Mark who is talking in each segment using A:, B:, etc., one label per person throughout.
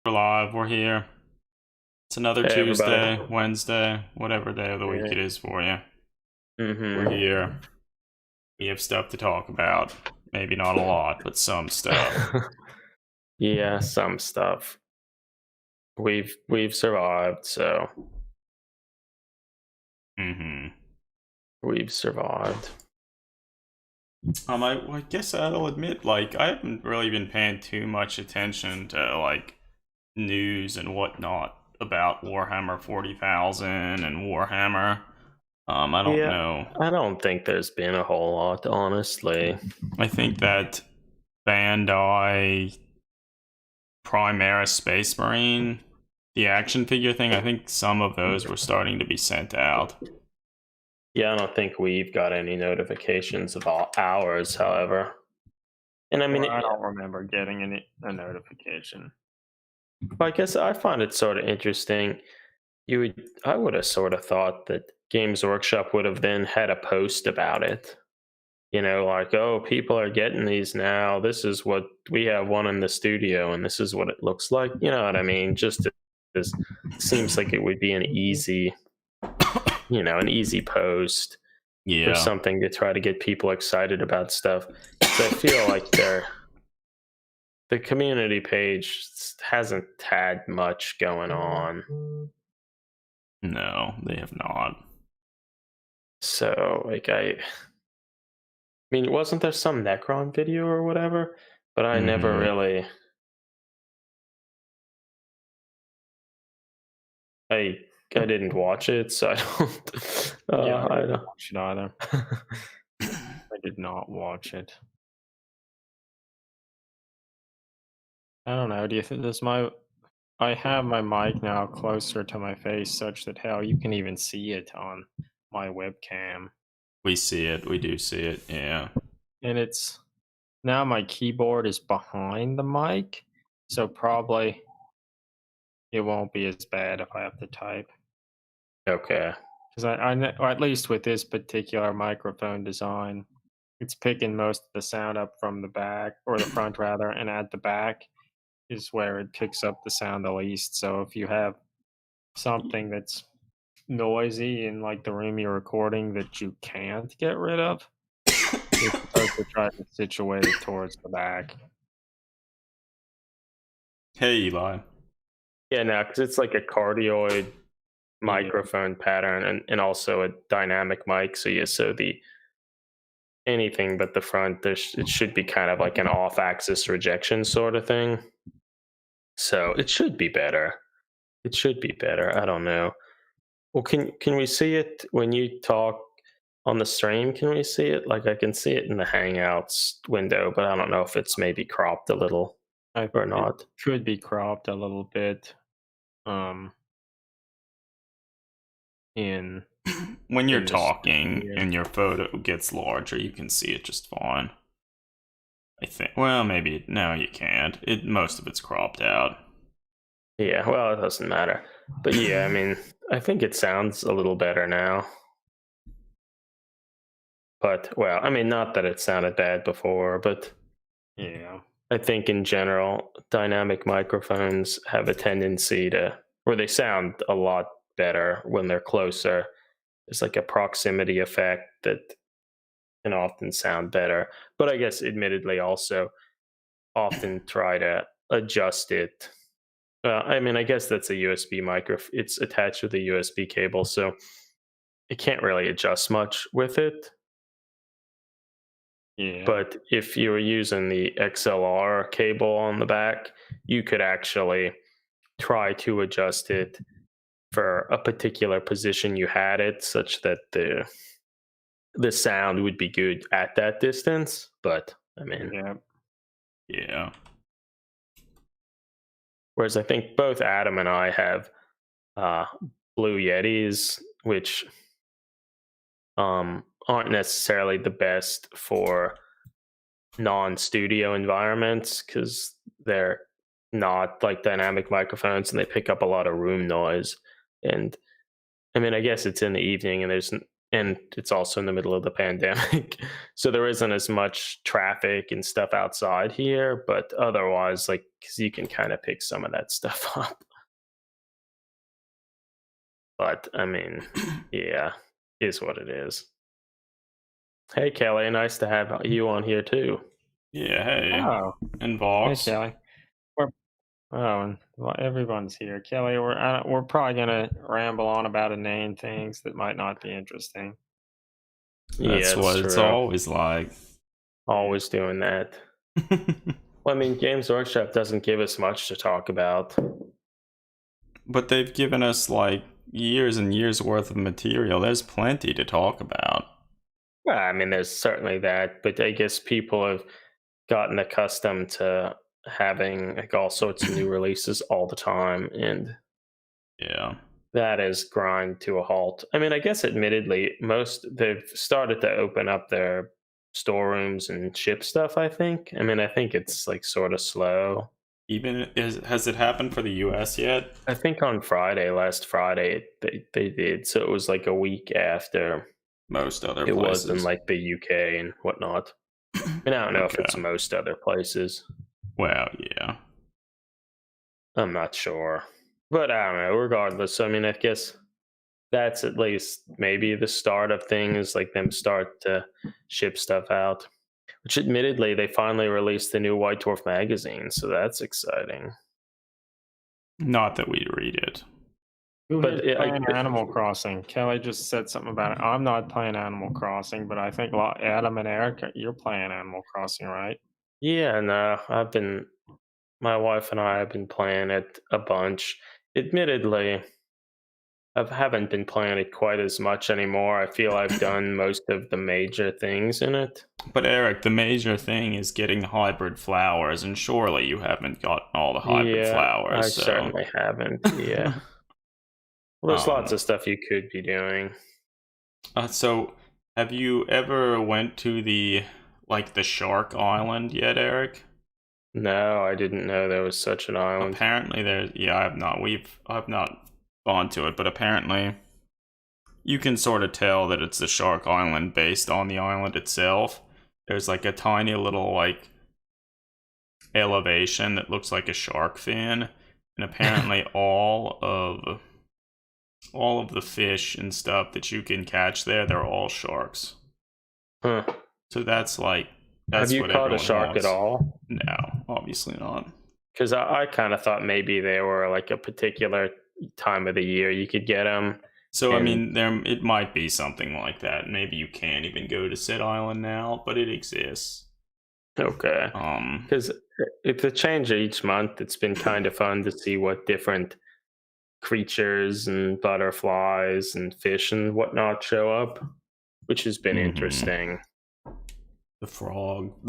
A: We're live. We're here. It's another
B: Hey everybody.
A: Tuesday, Wednesday, whatever day of the week it is for you. We're here. We have stuff to talk about. Maybe not a lot, but some stuff.
B: Yeah, some stuff. We've survived, so
A: Mm-hmm.
B: we've survived.
A: I guess I'll admit, like, I haven't really been paying too much attention to like news and whatnot about Warhammer 40,000 and Warhammer. I don't
B: Yeah,
A: know.
B: I don't think there's been a whole lot, honestly.
A: I think that Bandai Primaris Space Marine, the action figure thing, I think some of those were starting to be sent out.
B: Yeah, I don't think we've got any notifications of ours, however. And I mean,
C: Well, I don't remember getting a notification.
B: I guess I find it sort of interesting. I would have sort of thought that Games Workshop would have then had a post about it. Like, oh, people are getting these now. This is what we have one in the studio, and this is what it looks like. You know what I mean? Just as seems like it would be an easy post or
A: Yeah.
B: something to try to get people excited about stuff. So I feel like the community page hasn't had much going on.
A: No, they have not.
B: So like I mean, wasn't there some Necron video or whatever? But I never really. I I didn't watch it, so I don't.
C: Yeah, I
B: I
C: didn't
B: don't.
C: watch it either. I did not watch it. I don't know. Do you think this my? I have my mic now closer to my face, such that hell, you can even see it on my webcam,
A: We see it. We do see it. Yeah.
C: and it's now my keyboard is behind the mic, so probably it won't be as bad if I have to type.
B: Okay.
C: Because or at least with this particular microphone design, it's picking most of the sound up from the back, or the front rather, and at the back is where it picks up the sound the least. So if you have something that's noisy in like the room you're recording that you can't get rid of, you're supposed to try to situate it towards the back.
A: Hey, Eli.
B: Yeah, no, because it's like a cardioid microphone pattern and also a dynamic mic. So the anything but the front, it should be kind of like an off-axis rejection sort of thing. So it should be better. It should be better. I don't know. Well, can we see it when you talk on the stream? Can we see it? Like I can see it in the Hangouts window, but I don't know if it's maybe cropped a little or not.
C: It could be cropped a little bit. In
A: When you're
C: in the
A: talking
C: studio.
A: and your photo gets larger, you can see it just fine. I think. Well, maybe no, you can't. Most of it's cropped out.
B: Yeah, well, it doesn't matter. But yeah, I mean, I think it sounds a little better now. But well, I mean, not that it sounded bad before, but
C: Yeah.
B: I think in general, dynamic microphones have a tendency or they sound a lot better when they're closer. There's like a proximity effect that can often sound better. But I guess, admittedly, also often try to adjust it. I mean, I guess that's a USB microphone. It's attached with a USB cable, so it can't really adjust much with it.
C: Yeah.
B: But if you were using the XLR cable on the back, you could actually try to adjust it for a particular position you had it, such that the sound would be good at that distance. But I mean,
C: Yeah.
A: Yeah.
B: whereas I think both Adam and I have Blue Yetis, which aren't necessarily the best for non-studio environments because they're not like dynamic microphones and they pick up a lot of room noise. And I mean, I guess it's in the evening and there's and it's also in the middle of the pandemic, so there isn't as much traffic and stuff outside here. But otherwise, like, because you can kind of pick some of that stuff up. But I mean, yeah, is what it is. Hey, Kelly, nice to have you on here too.
A: Yeah, hey.
C: Oh,
A: And
C: hey,
A: Vox.
C: Kelly. We're, and well, everyone's here. Kelly, we're probably gonna ramble on about inane things that might not be interesting.
A: That's
B: Yeah, it's
A: what it's
B: true.
A: always like.
B: Always doing that. Well, I mean, Games Workshop doesn't give us much to talk about.
A: But they've given us like years and years worth of material. There's plenty to talk about.
B: Well, I mean, there's certainly that, but I guess people have gotten accustomed to having like all sorts of new releases all the time, and
A: Yeah.
B: that is grind to a halt. I mean, I guess admittedly, most they've started to open up their storerooms and ship stuff. I think. I mean, I think it's like sort of slow.
A: Has it happened for the US yet?
B: I think on Friday, last Friday, they did. So it was like a week after
A: Most other
B: it was in
A: places.
B: like the UK and whatnot. I mean, I don't know if it's
A: Okay.
B: most other places.
A: Well, yeah.
B: I'm not sure. But I don't know. Regardless, I mean, I guess that's at least maybe the start of things, like them start to ship stuff out. Which admittedly, they finally released the new White Dwarf magazine, so that's exciting.
A: Not that we read it.
C: Who
B: But
C: here's playing Animal Crossing? Kelly just said something about it. I'm not playing Animal Crossing, but I think Adam and Eric, you're playing Animal Crossing, right?
B: yeah, no, my wife and I have been playing it a bunch. Admittedly, I haven't been playing it quite as much anymore. I feel I've done most of the major things in it.
A: But Eric, the major thing is getting hybrid flowers, and surely you haven't gotten all the hybrid
B: Yeah, I
A: flowers, so
B: certainly haven't. Yeah. Well, there's lots
A: um
B: of stuff you could be doing.
A: so have you ever went to the Shark Island yet, Eric?
B: No, I didn't know there was such an island.
A: Apparently there, yeah, I've not gone to it, but apparently you can sort of tell that it's the Shark Island based on the island itself. There's like a tiny little like elevation that looks like a shark fin, and apparently all of the fish and stuff that you can catch there, they're all sharks.
B: Huh.
A: So that's
B: Have you
A: what
B: caught a
A: everyone
B: shark
A: wants.
B: at all?
A: No, obviously not.
B: Because I kind of thought maybe they were like a particular time of the year you could get them.
A: So I
B: And
A: mean, it might be something like that. Maybe you can't even go to Sid Island now, but it exists.
B: okay, because it's a change each month. It's been kind of fun to see what different creatures and butterflies and fish and whatnot show up, which has been
A: Mhm.
B: interesting.
A: The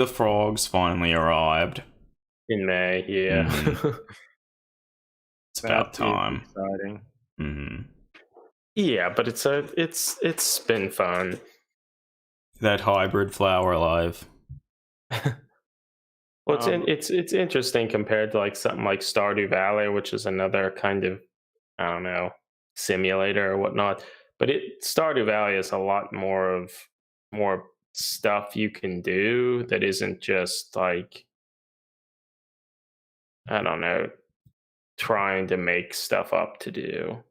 A: frogs finally arrived.
B: In May, yeah.
A: It's about
C: That is
A: time.
C: exciting.
A: hmm
B: Yeah, but it's been fun.
A: That hybrid flower life.
B: Well,
C: Um,
B: it's interesting compared to like something like Stardew Valley, which is another kind of, I don't know, simulator or whatnot. But Stardew Valley is a lot more stuff you can do that isn't just like, I don't know, trying to make stuff up to do.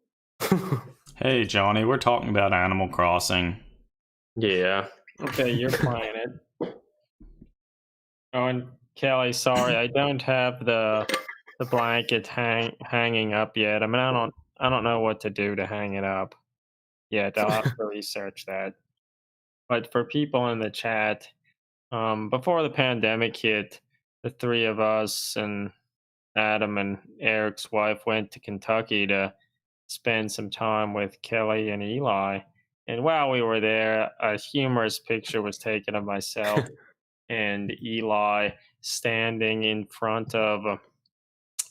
A: Hey Johnny, we're talking about Animal Crossing.
B: Yeah.
C: Okay, you're playing it. Oh, and Kelly, sorry, I don't have the blanket hanging up yet. I mean, I don't know what to do to hang it up yet. I'll have to research that. But for people in the chat, before the pandemic hit, the three of us and Adam and Eric's wife went to Kentucky to spend some time with Kelly and Eli. And while we were there, a humorous picture was taken of myself and Eli standing in front of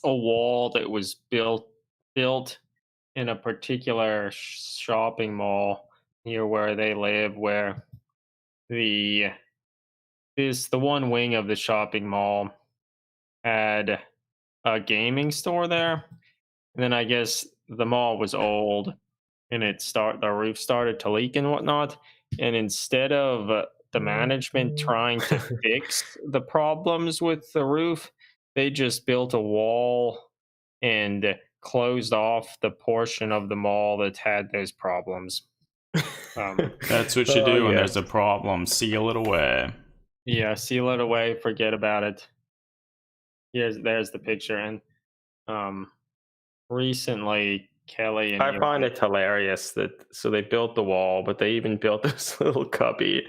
C: a wall that was built in a particular shopping mall near where they live, where the the one wing of the shopping mall had a gaming store there. And then I guess the mall was old, and the roof started to leak and whatnot. And instead of the management trying to fix the problems with the roof, they just built a wall and closed off the portion of the mall that had those problems.
A: That's what you
B: Oh,
A: do when
B: yeah.
A: there's a problem. Seal it away.
C: Yeah, seal it away, forget about it. There's the picture. And recently Kelly and
B: I find
C: Eli,
B: it hilarious that so they built the wall, but they even built this little cubby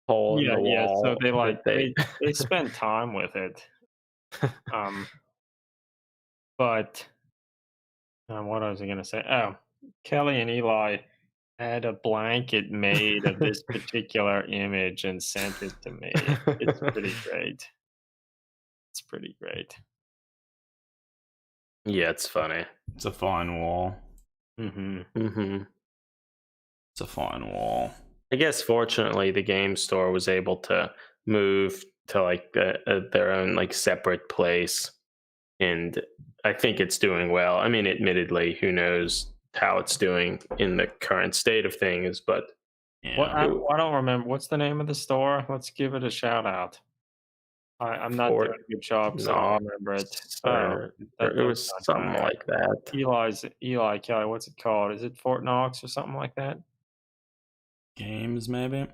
B: hole in the
C: yeah, so
B: wall
C: they
B: that
C: they spent time with it. Um, but what was I gonna say? Oh, Kelly and Eli had a blanket made of this particular image and sent it to me. It's pretty great. It's pretty great.
B: Yeah, it's funny.
A: It's a fine wall.
C: Hmm.
A: It's a fine wall.
B: I guess fortunately the game store was able to move to like their own like separate place, and I think it's doing well. I mean, admittedly, who knows how it's doing in the current state of things, but
A: Yeah.
C: What I don't remember. What's the name of the store? Let's give it a shout out. I'm not
B: Fort
C: doing a good job because I
B: no,
C: don't remember it. Oh,
B: it
C: that's
B: was
C: not
B: something
C: correct.
B: like that.
C: Eli Kelly. What's it called? Is it Fort Knox or something like that?
A: Games, maybe?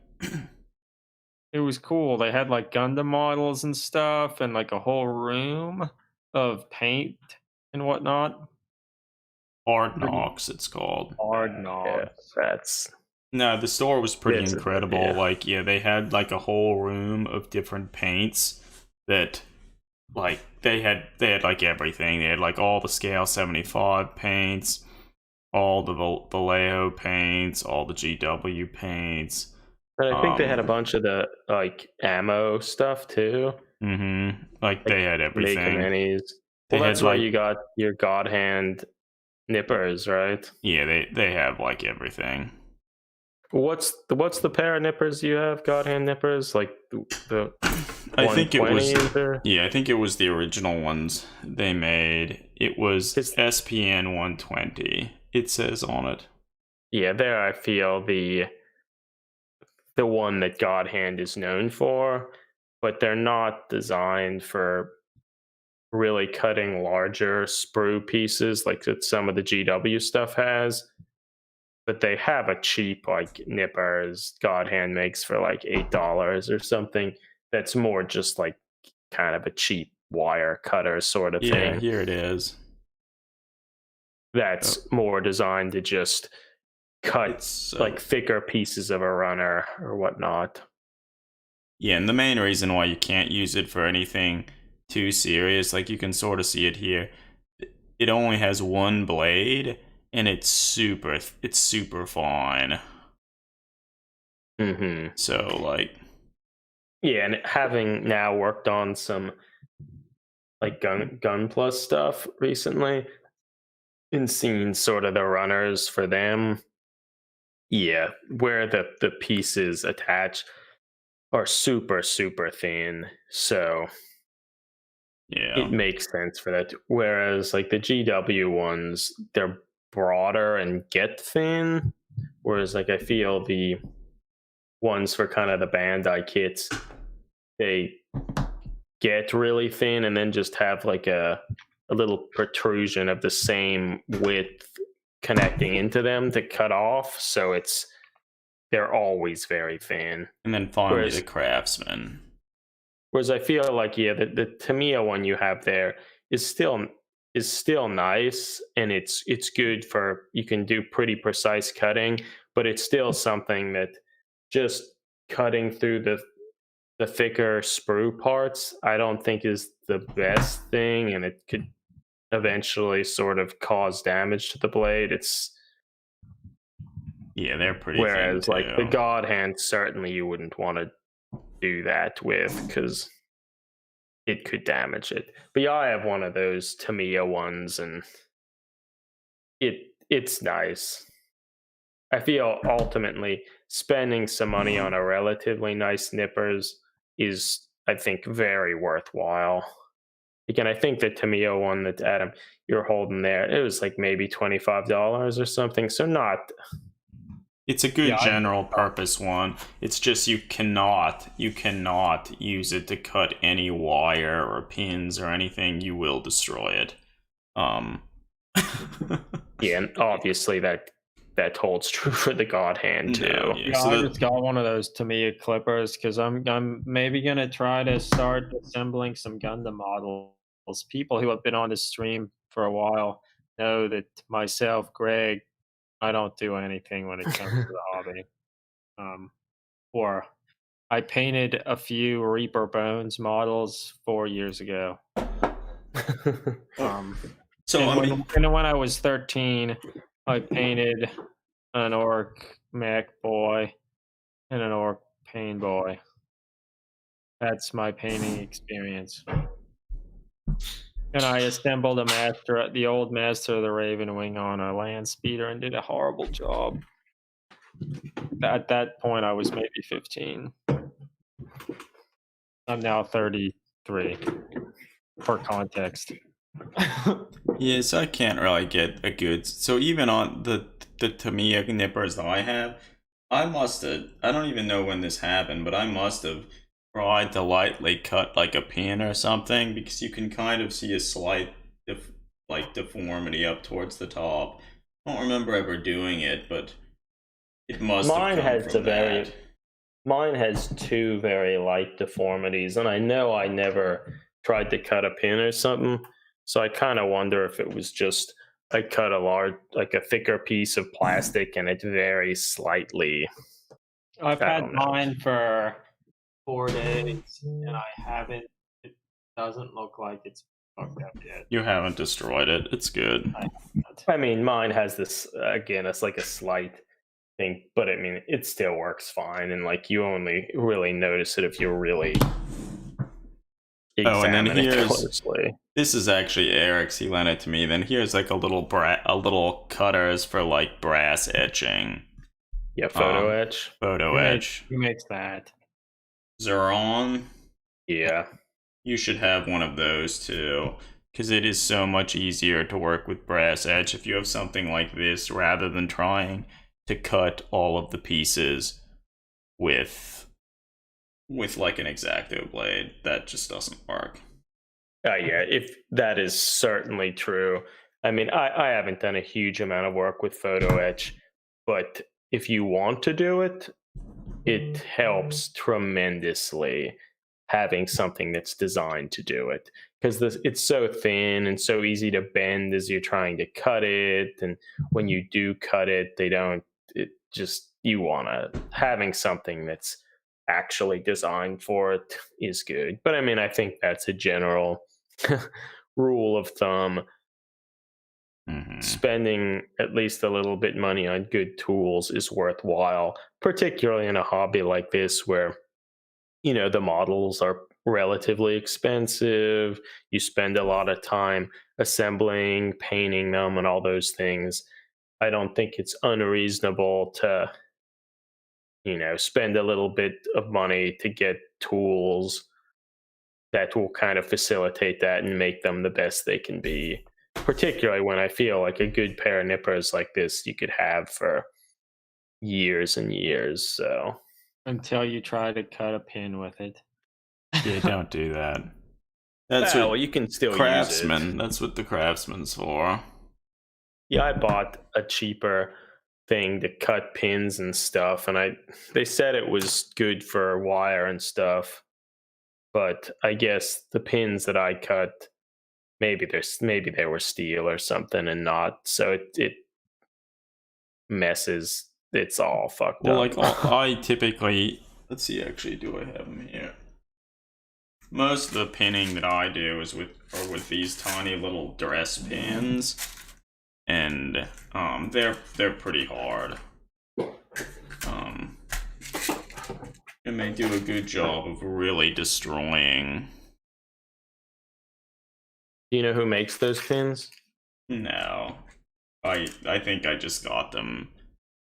C: It was cool. They had like Gundam models and stuff, and like a whole room of paint and whatnot.
A: Hard
C: Pretty
A: Knocks, it's called.
C: hard
B: Yeah,
C: knobs.
B: that's
A: No, the store was pretty
B: It's a-
A: incredible.
B: yeah.
A: Like, yeah, they had like a whole room of different paints that, like, they had like everything. They had like all the Scale 75 paints, all the Vallejo paints, all the GW paints.
B: And I think they had a bunch of the like ammo stuff too.
A: Like they had
B: Make
A: everything.
B: minis.
A: They
B: Well, that's
A: had,
B: why
A: like-
B: you got your God Hand nippers, right?
A: Yeah, they have like everything.
B: What's the pair of nippers you have? God Hand nippers, like the
A: I think it was
B: 120s or-
A: I think it was the original ones they made. It was SPN 120. It says on it.
B: Yeah, there I feel the one that God Hand is known for, but they're not designed for really cutting larger sprue pieces like that some of the GW stuff has. But they have a cheap like nippers God Hand makes for like $8 or something. That's more just like kind of a cheap wire cutter sort of
A: Yeah,
B: thing.
A: here it is.
B: That's more designed to just cut
A: It's
B: like thicker pieces of a runner or whatnot.
A: Yeah, and the main reason why you can't use it for anything too serious, like you can sort of see it here, it only has one blade, and it's super fine. So like,
B: Yeah, and having now worked on some like gun plus stuff recently and seen sort of the runners for them, yeah, where the pieces attach are super thin, so
A: yeah,
B: it makes sense for that. Whereas like the GW ones, they're broader and get thin, whereas like I feel the ones for kind of the Bandai kits, they get really thin and then just have like a little protrusion of the same width connecting into them to cut off, so they're always very thin.
A: and then finally
B: Whereas-
A: the Craftsman.
B: Whereas I feel like the Tamiya one you have there is still nice, and it's good for, you can do pretty precise cutting, but it's still something that just cutting through the thicker sprue parts I don't think is the best thing, and it could eventually sort of cause damage to the blade.
A: Yeah, they're pretty
B: Whereas
A: thin
B: like
A: too.
B: the God Hand, certainly you wouldn't want to do that with because it could damage it. But yeah, I have one of those Tamiya ones, and it's nice. I feel ultimately spending some money on a relatively nice nippers is, I think, very worthwhile. Again, I think the Tamiya one that Adam you're holding there, it was like maybe $25 or something. So not.
A: It's a good
C: Yeah,
A: general purpose one. It's just you cannot use it to cut any wire or pins or anything. You will destroy it.
B: Yeah, and obviously that holds true for the God Hand too.
A: No,
C: Yeah,
A: so
C: I
A: that-
C: just got one of those Tamiya clippers because I'm maybe gonna try to start assembling some Gundam models. People who have been on the stream for a while know that myself, Greg, I don't do anything when it comes to the hobby. Or I painted a few Reaper Bones models 4 years ago.
A: so
C: And
A: I mean,
C: when I was 13, I painted an orc mech boy and an orc pain boy. That's my painting experience. And I assembled the old master of the Raven Wing on a land speeder and did a horrible job. At that point, I was maybe 15. I'm now 33, for context.
A: yes, I can't really get a good. So even on the Tamiya nippers that I have, I don't even know when this happened, but I must have tried to lightly cut like a pin or something because you can kind of see a slight deformity up towards the top. I don't remember ever doing it, but it must
B: Mine
A: have come
B: has
A: from that.
B: Mine has two very light deformities, and I know I never tried to cut a pin or something. So I kind of wonder if it was just I cut a thicker piece of plastic and it varies slightly.
C: I've
B: I
C: had
B: don't know.
C: mine for 4 days, and I haven't. It doesn't look like it's fucked up yet.
A: You haven't destroyed it. It's good.
B: I mean, mine has this again. It's like a slight thing, but I mean, it still works fine. And like, you only really notice it if you really
A: Oh, and then
B: examine it
A: here's
B: closely.
A: this is actually Eric's. He lent it to me. Then here's like a little cutters for like brass etching.
B: Yeah, photo etch.
A: Photo etch.
C: Who makes that?
A: Zeron.
B: Yeah.
A: You should have one of those too, because it is so much easier to work with brass etch if you have something like this rather than trying to cut all of the pieces with like an X-Acto blade. That just doesn't work.
B: Yeah, if that is certainly true. I mean, I haven't done a huge amount of work with photo etch, but if you want to do it, it helps tremendously having something that's designed to do it, because it's so thin and so easy to bend as you're trying to cut it, and when you do cut it, you want to having something that's actually designed for it is good. But I mean, I think that's a general rule of thumb. Spending at least a little bit money on good tools is worthwhile, particularly in a hobby like this where the models are relatively expensive. You spend a lot of time assembling, painting them, and all those things. I don't think it's unreasonable to spend a little bit of money to get tools that will kind of facilitate that and make them the best they can be. Particularly when I feel like a good pair of nippers like this you could have for years and years. So
C: Until you try to cut a pin with it.
A: Yeah, don't do that. That's
B: well,
A: what
B: you can still
A: craftsman.
B: use it.
A: That's what the craftsman's for.
B: Yeah, I bought a cheaper thing to cut pins and stuff, and they said it was good for wire and stuff, but I guess the pins that I cut, maybe they were steel or something and not, so it messes. It's all fucked
A: Well,
B: up.
A: like I typically, let's see. Actually, do I have them here? Most of the pinning that I do is with these tiny little dress pins, and they're pretty hard. And they do a good job of really destroying.
B: Do you know who makes those pins?
A: No, I think I just got them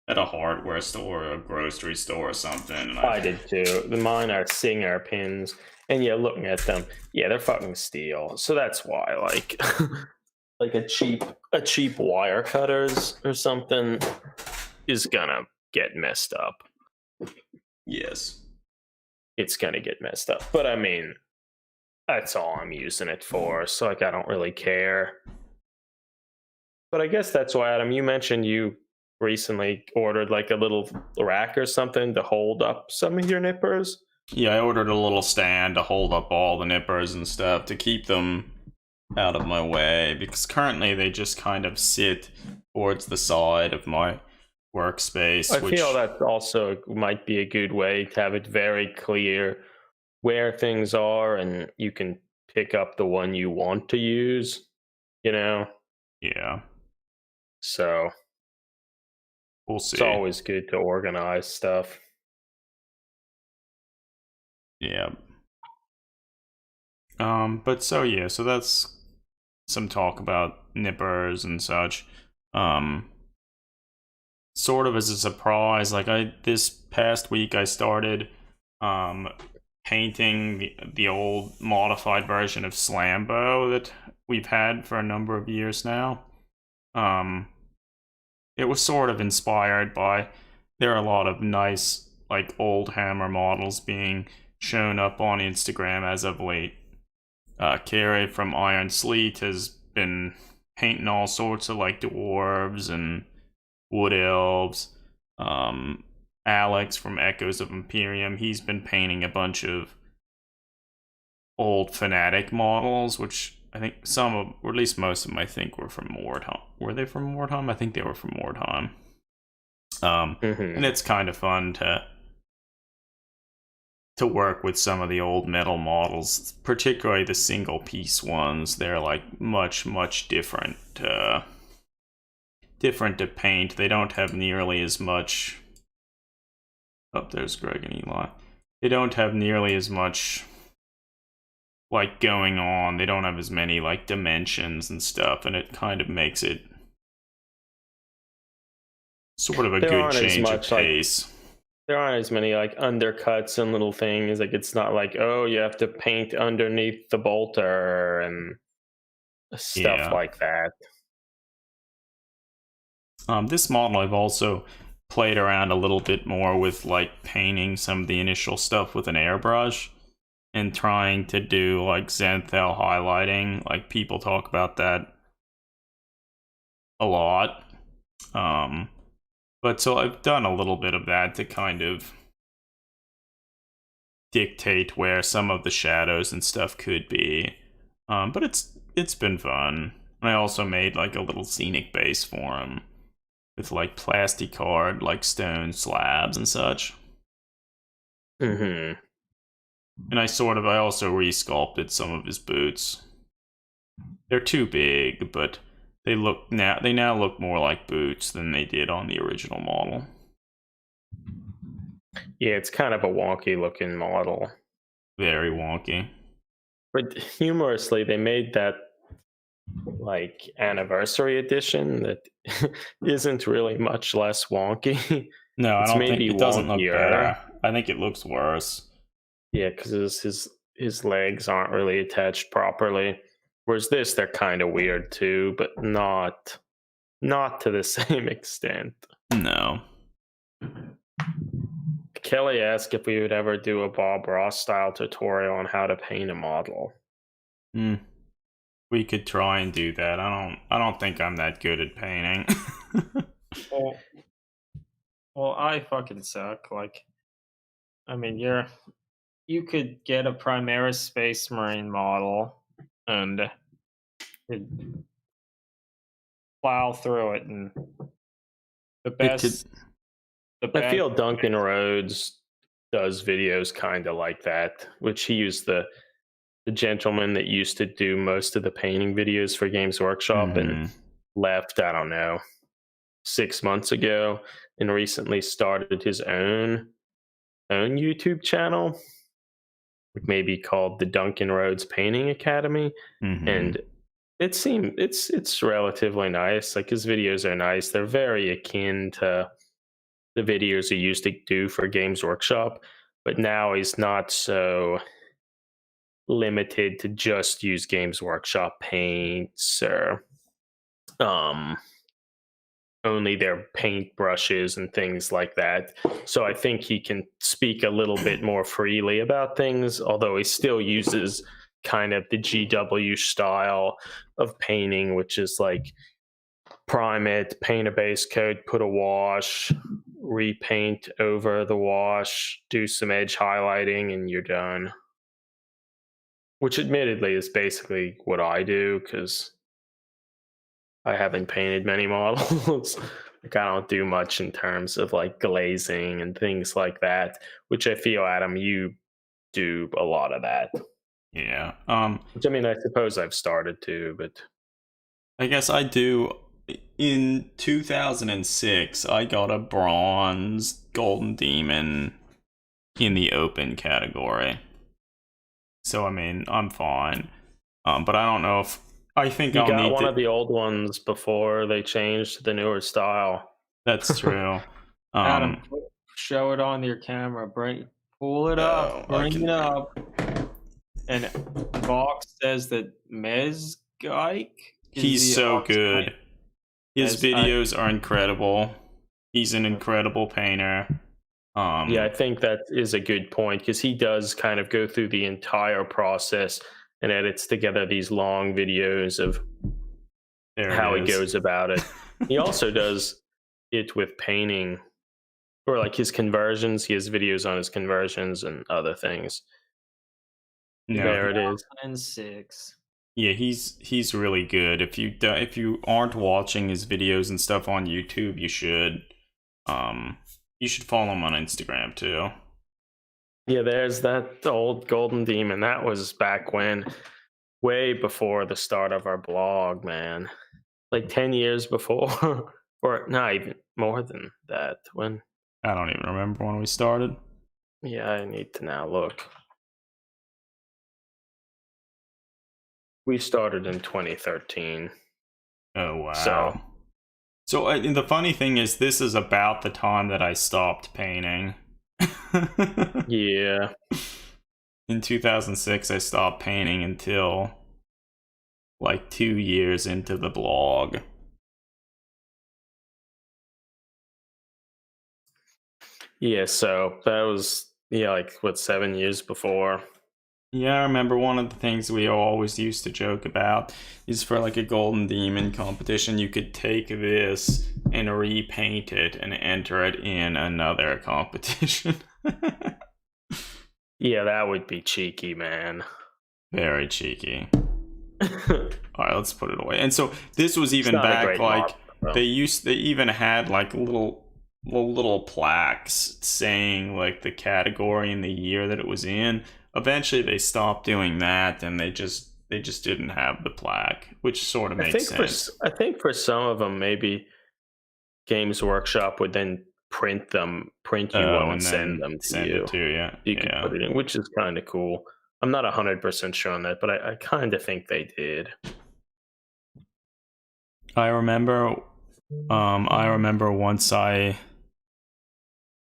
A: at a hardware store or a grocery store or something. And
B: I did too. Mine are Singer pins, and yeah, looking at them, yeah, they're fucking steel. So that's why, like, like a cheap wire cutters or something is gonna get messed up.
A: Yes.
B: It's gonna get messed up. But I mean, that's all I'm using it for. So like, I don't really care. But I guess that's why, Adam, you mentioned you recently ordered like a little rack or something to hold up some of your nippers.
A: Yeah, I ordered a little stand to hold up all the nippers and stuff to keep them out of my way, because currently they just kind of sit towards the side of my workspace.
B: I feel that also might be a good way to have it very clear where things are, and you can pick up the one you want to use, you know?
A: Yeah.
B: So
A: We'll see.
B: it's always good to organize stuff.
A: Yeah. But so yeah, so that's some talk about nippers and such. Sort of as a surprise, like this past week I started painting the old modified version of Slambo that we've had for a number of years now. It was sort of inspired by, there are a lot of nice like old Hammer models being shown up on Instagram as of late. Carrie from Iron Sleet has been painting all sorts of like dwarves and wood elves. Alex from Echoes of Imperium, he's been painting a bunch of old Fnatic models, which I think some of, or at least most of them, I think were from Mordheim. Were they from Mordheim? I think they were from Mordheim. And it's kind of fun to work with some of the old metal models, particularly the single piece ones. They're like much different. Different to paint. They don't have nearly as much. Oh, there's Greg and Eli. They don't have nearly as much like going on. They don't have as many like dimensions and stuff, and it kind of makes it sort of a good change of pace.
B: There aren't as many like undercuts and little things. Like it's not like, oh, you have to paint underneath the bolter and stuff like that.
A: This model I've also played around a little bit more with like painting some of the initial stuff with an airbrush and trying to do like Zenthal highlighting. Like people talk about that a lot. But so I've done a little bit of that to kind of dictate where some of the shadows and stuff could be. But it's been fun. I also made like a little scenic base for him with like plasticard, like stone slabs and such.
B: And
A: I also resculpted some of his boots. They're too big, but they now look more like boots than they did on the original model.
B: Yeah, it's kind of a wonky looking model.
A: Very wonky.
B: But humorously, they made that like anniversary edition that isn't really much less wonky.
A: No, I don't think it doesn't look better. I think it looks worse.
B: Yeah, because his legs aren't really attached properly. Whereas this, they're kind of weird too, but not to the same extent.
A: No.
B: Kelly asked if we would ever do a Bob Ross style tutorial on how to paint a model.
A: We could try and do that. I don't think I'm that good at painting.
C: Well, I fucking suck. Like, I mean, you could get a Primaris Space Marine model and plow through it, and
B: I feel Duncan Rhodes does videos kind of like that, which he used the gentleman that used to do most of the painting videos for Games Workshop and left, I don't know, 6 months ago, and recently started his own YouTube channel, maybe called the Duncan Rhodes Painting Academy. And it's relatively nice. Like his videos are nice. They're very akin to the videos he used to do for Games Workshop, but now he's not so limited to just use Games Workshop paints or only their paint brushes and things like that. So I think he can speak a little bit more freely about things, although he still uses kind of the GW style of painting, which is like prime it, paint a base coat, put a wash, repaint over the wash, do some edge highlighting, and you're done. Which admittedly is basically what I do because I haven't painted many models. Like I don't do much in terms of like glazing and things like that, which I feel, Adam, you do a lot of that.
A: Yeah.
B: Which I mean, I suppose I've started to, but
A: I guess I do. In 2006, I got a bronze golden demon in the open category. So I mean, I'm fine. But I don't know if I think
B: you
A: I'll
B: got
A: need
B: one
A: to.
B: of the old ones before they changed to the newer style.
A: That's true.
C: Adam, show it on your camera. Pull it up. Bring it up. And Vox says that Mezgike.
A: He's so good. His videos are incredible. He's an incredible painter.
B: Yeah, I think that is a good point because he does kind of go through the entire process and edits together these long videos of how he goes about it. He also does it with painting, or like his conversions. He has videos on his conversions and other things.
A: No,
B: there it is.
C: 2006.
A: Yeah, he's really good. If you aren't watching his videos and stuff on YouTube, you should. You should follow him on Instagram too.
B: Yeah, there's that old golden demon. That was back when, way before the start of our blog, man. Like 10 years before, or not even more than that. When?
A: I don't even remember when we started.
B: Yeah, I need to now look. We started in 2013.
A: Oh wow. So the funny thing is, this is about the time that I stopped painting.
B: Yeah.
A: In 2006, I stopped painting until like 2 years into the blog.
B: Yeah, so that was, like, what, 7 years before?
A: Yeah, I remember one of the things we always used to joke about is for like a golden demon competition, you could take this and repaint it and enter it in another competition.
B: Yeah, that would be cheeky, man.
A: Very cheeky. Alright, let's put it away. And so this was even back like they even had like little plaques saying like the category and the year that it was in. Eventually they stopped doing that and they just didn't have the plaque, which sort of makes sense.
B: I think for some of them maybe Games Workshop would then print you one and send them to you.
A: It to you.
B: You can put it in, which is kind of cool. I'm not 100% sure on that, but I kind of think they did.
A: I remember once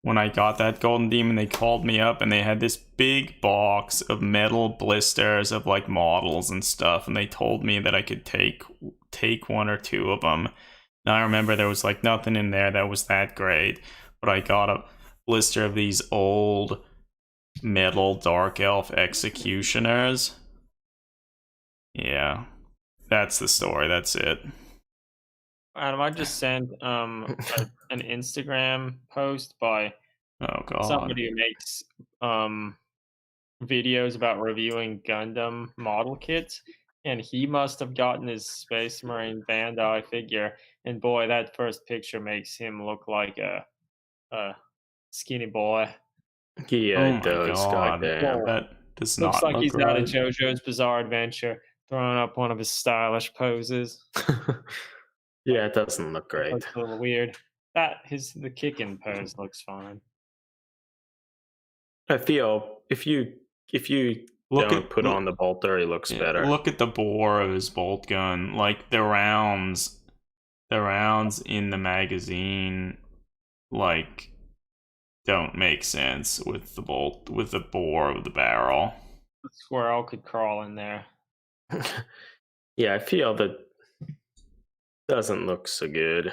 A: when I got that golden demon, they called me up and they had this big box of metal blisters of like models and stuff, and they told me that I could take one or two of them. And I remember there was like nothing in there that was that great, but I got a blister of these old metal dark elf executioners. Yeah, that's the story. That's it.
C: Adam, I just sent an Instagram post by somebody who makes videos about reviewing Gundam model kits, and he must have gotten his Space Marine Bandai figure, and boy, that first picture makes him look like a skinny boy.
B: Yeah, it does. Goddamn.
A: That does
C: looks
A: not
C: like
A: look
C: he's
A: right.
C: out of JoJo's Bizarre Adventure, throwing up one of his stylish poses.
B: Yeah, it doesn't look great.
C: Looks a little weird. The kicking pose looks fine.
B: I feel if you don't put on the bolter, he looks better.
A: Look at the bore of his bolt gun. Like the rounds in the magazine, like don't make sense with the bore of the barrel.
C: The squirrel could crawl in there.
B: Yeah, I feel that doesn't look so good.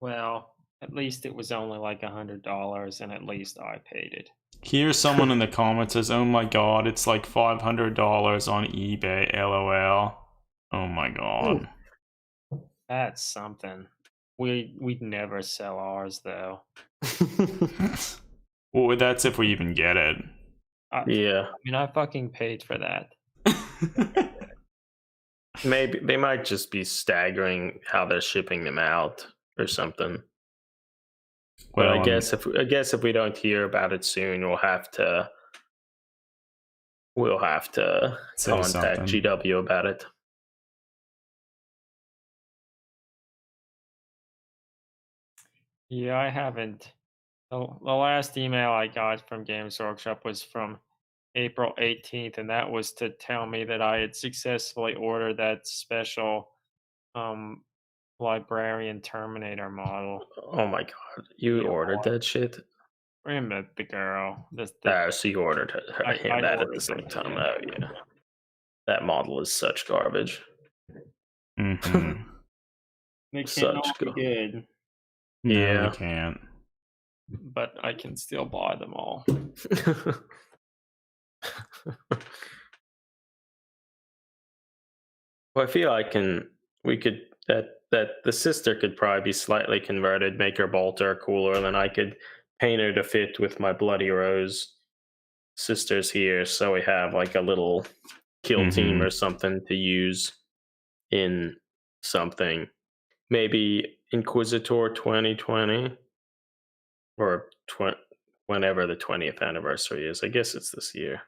C: Well, at least it was only like $100, and at least I paid it.
A: Here's someone in the comments says, "Oh my god, it's like $500 on eBay, lol." Oh my god.
C: That's something. We'd never sell ours though.
A: Well, that's if we even get it.
B: Yeah.
C: I mean, I fucking paid for that.
B: Maybe they might just be staggering how they're shipping them out or something. But
A: Well,
B: I guess if we don't hear about it soon, we'll have to
A: Say
B: contact
A: something.
B: GW about it.
C: Yeah, I haven't. The last email I got from Games Workshop was from April 18th, and that was to tell me that I had successfully ordered that special Librarian Terminator model.
B: Oh my god, you
C: Yeah.
B: ordered that shit?
C: Remember the girl.
B: So you ordered
C: I
B: that at the
C: ordered
B: same
C: it,
B: time.
C: yeah.
B: Oh yeah, that model is such garbage.
A: Mm-hmm.
C: They
B: Such
C: can't all be
B: go-
C: good,
A: No,
B: Yeah.
A: they can't.
C: but I can still buy them all.
B: Well, I feel that the sister could probably be slightly converted, make her bolter cooler, and then I could paint her to fit with my Bloody Rose sisters here, so we have like a little kill team or something to use in something. Maybe Inquisitor 2020 or whenever the 20th anniversary is. I guess it's this year.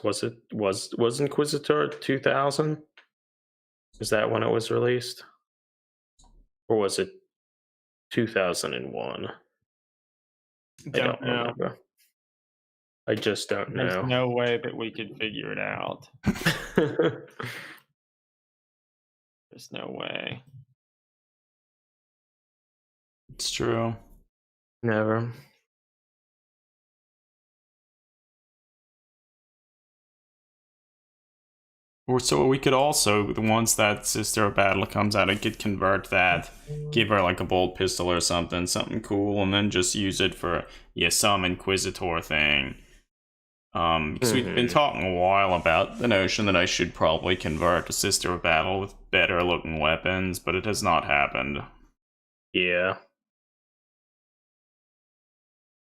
B: Was Inquisitor 2000? Is that when it was released? Or was it 2001? I don't
C: know.
B: remember. I just don't
C: There's
B: know.
C: no way that we could figure it out. There's no way.
A: It's true.
B: Never.
A: Or so we could also, once that Sister of Battle comes out, I could convert that, give her like a bolt pistol or something cool, and then just use it for some Inquisitor thing. Because we've been talking a while about the notion that I should probably convert a Sister of Battle with better looking weapons, but it has not happened.
B: Yeah.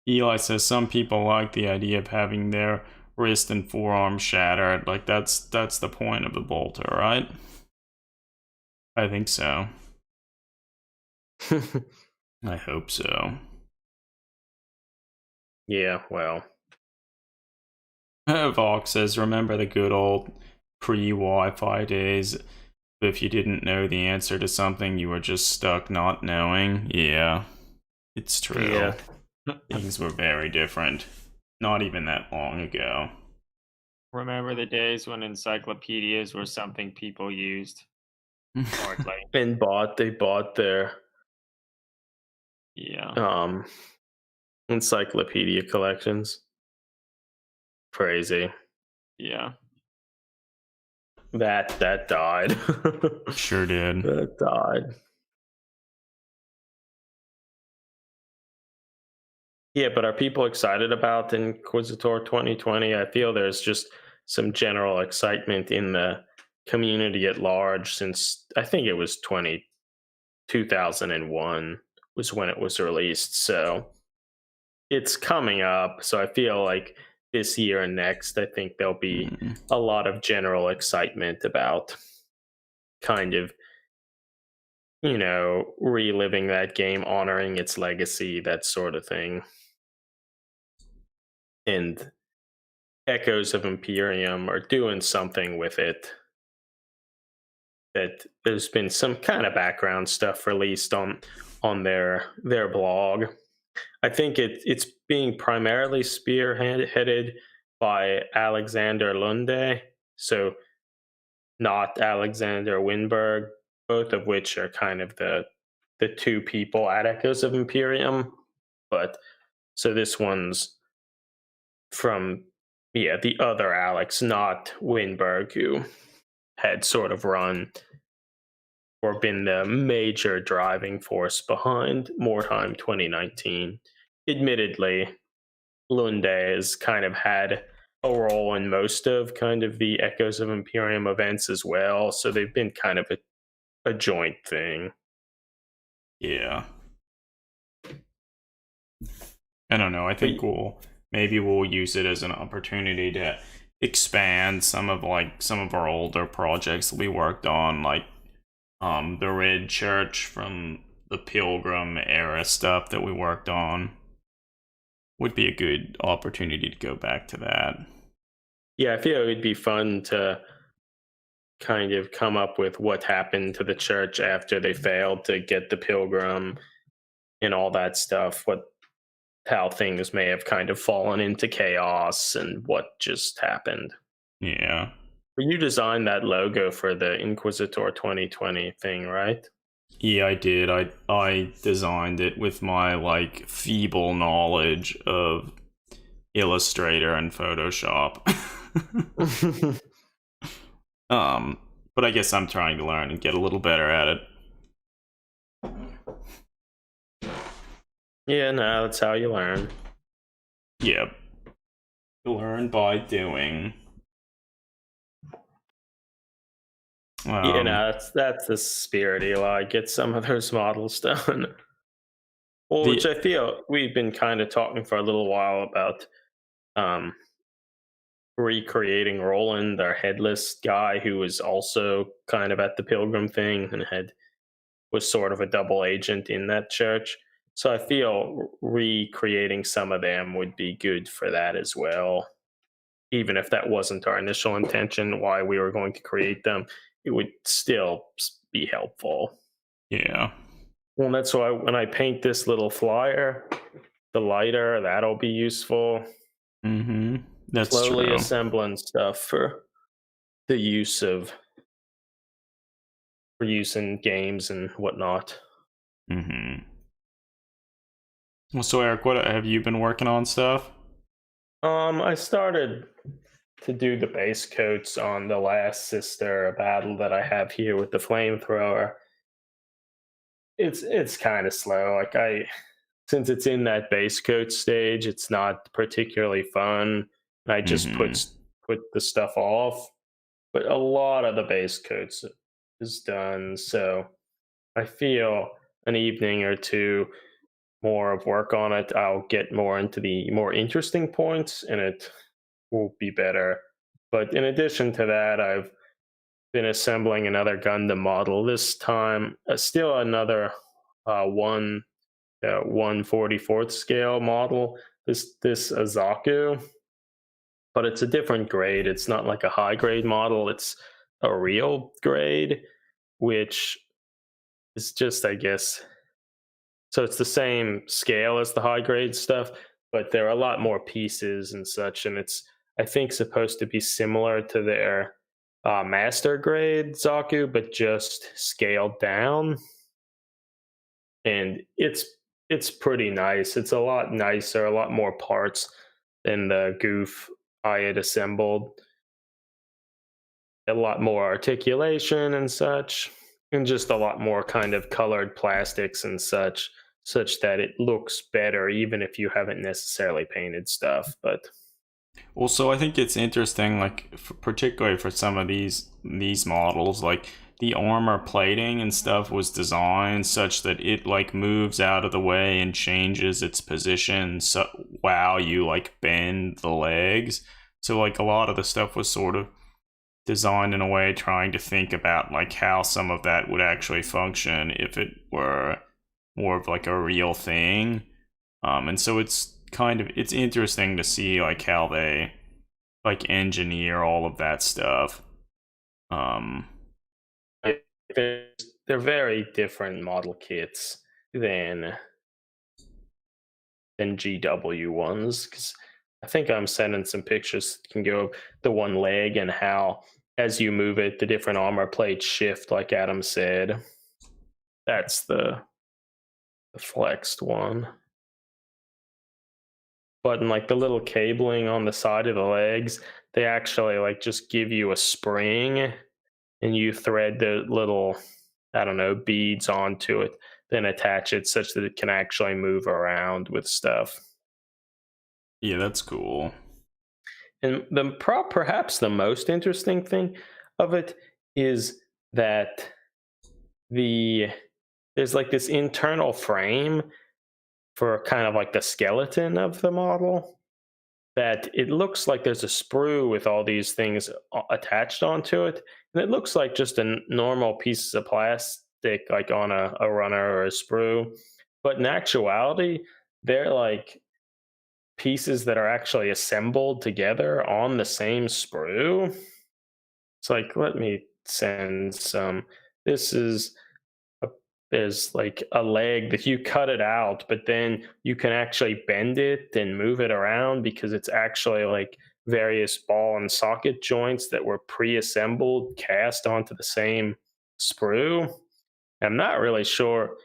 A: Eli says some people like the idea of having their wrist and forearm shattered. Like that's the point of the bolter, right? I think so. I hope so.
B: Yeah, well.
A: Vox says, remember the good old pre-Wi-Fi days? If you didn't know the answer to something, you were just stuck not knowing. Yeah, it's true.
B: Yeah.
A: Things were very different. Not even that long ago.
C: Remember the days when encyclopedias were something people used? Hardly.
B: And they bought their
C: Yeah.
B: encyclopedia collections. Crazy.
C: Yeah.
B: That died.
A: Sure did.
B: That died. Yeah, but are people excited about Inquisitor 2020? I feel there's just some general excitement in the community at large since I think it was 2001 was when it was released. So it's coming up. So I feel like this year and next, I think there'll be a lot of general excitement about kind of, reliving that game, honoring its legacy, that sort of thing. And Echoes of Imperium are doing something with it. That there's been some kind of background stuff released on their blog. I think it's being primarily spearheaded by Alexander Lunde, so not Alexander Winberg, both of which are kind of the the two people at Echoes of Imperium, but so this one's from the other Alex, not Winberg, who had sort of run or been the major driving force behind Mordheim 2019. Admittedly, Lunde has kind of had a role in most of kind of the Echoes of Imperium events as well, so they've been kind of a joint thing.
A: Yeah. I don't know. I think we'll use it as an opportunity to expand some of our older projects that we worked on, like the Red Church from the Pilgrim era stuff that we worked on. Would be a good opportunity to go back to that.
B: Yeah, I feel it would be fun to kind of come up with what happened to the church after they failed to get the Pilgrim and all that stuff, how things may have kind of fallen into chaos and what just happened.
A: Yeah.
B: You designed that logo for the Inquisitor 2020 thing, right?
A: Yeah, I did. I designed it with my feeble knowledge of Illustrator and Photoshop. But I guess I'm trying to learn and get a little better at it.
B: Yeah, no, that's how you learn.
A: Yep. You learn by doing.
B: That's the spirit, Eli. Get some of those models done. Well, which I feel we've been kind of talking for a little while about recreating Roland, our headless guy, who was also kind of at the Pilgrim thing and was sort of a double agent in that church. So I feel recreating some of them would be good for that as well. Even if that wasn't our initial intention, why we were going to create them, it would still be helpful.
A: Yeah.
B: Well, that's why when I paint this little flyer, the lighter, that'll be useful.
A: Mm-hmm. That's
B: slowly
A: true.
B: assembling stuff for the use in games and whatnot.
A: Mm-hmm. Well, so Eric, what have you been working on stuff?
B: I started to do the base coats on the last sister battle that I have here with the flamethrower. It's kind of slow. Since it's in that base coat stage, it's not particularly fun. I just put the stuff off. But a lot of the base coats is done, so I feel an evening or two more of work on it, I'll get more into the more interesting points and it will be better. But in addition to that, I've been assembling another Gundam model. This time, still another 1/44th scale model. This Azaku, but it's a different grade. It's not like a high grade model. It's a real grade, which is just, I guess, so it's the same scale as the high grade stuff, but there are a lot more pieces and such, and it's, I think, supposed to be similar to their master grade Zaku, but just scaled down. And it's pretty nice. It's a lot nicer, a lot more parts than the goof I had assembled. A lot more articulation and such, and just a lot more kind of colored plastics and such that it looks better even if you haven't necessarily painted stuff. But
A: also, I think it's interesting, particularly for some of these models, the armor plating and stuff was designed such that it moves out of the way and changes its position while you bend the legs. So a lot of the stuff was sort of designed in a way trying to think about how some of that would actually function if it were more of a real thing. And so it's interesting to see how they engineer all of that stuff.
B: They're very different model kits than GW ones, because I think I'm sending some pictures that can go the one leg and how as you move it the different armor plates shift, like Adam said. That's the the flexed one. But in like the little cabling on the side of the legs, they actually like just give you a spring and you thread the little, I don't know, beads onto it, then attach it such that it can actually move around with stuff.
A: Yeah, that's cool.
B: And perhaps the most interesting thing of it is that there's like this internal frame for kind of like the skeleton of the model that it looks like there's a sprue with all these things attached onto it, and it looks like just a normal piece of plastic like on a runner or a sprue, but in actuality they're like pieces that are actually assembled together on the same sprue. It's like, let me send some. This is there's like a leg that you cut it out, but then you can actually bend it and move it around because it's actually like various ball and socket joints that were pre-assembled, cast onto the same sprue. I'm not really sure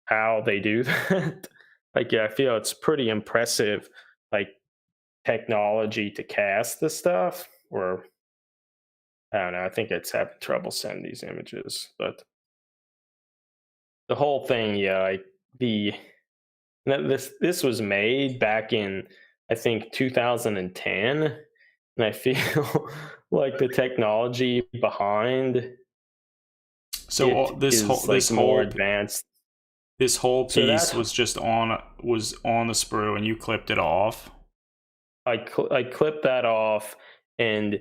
B: how they do that. Like, yeah, I feel it's pretty impressive, like technology to cast the stuff. Or I don't know. I think it's having trouble sending these images, but the whole thing, yeah, like this was made back in I think 2010, and I feel like the technology behind
A: So
B: it is like more advanced.
A: this whole
B: So
A: piece
B: that
A: was just on the sprue, and you clipped it off.
B: I clipped that off, and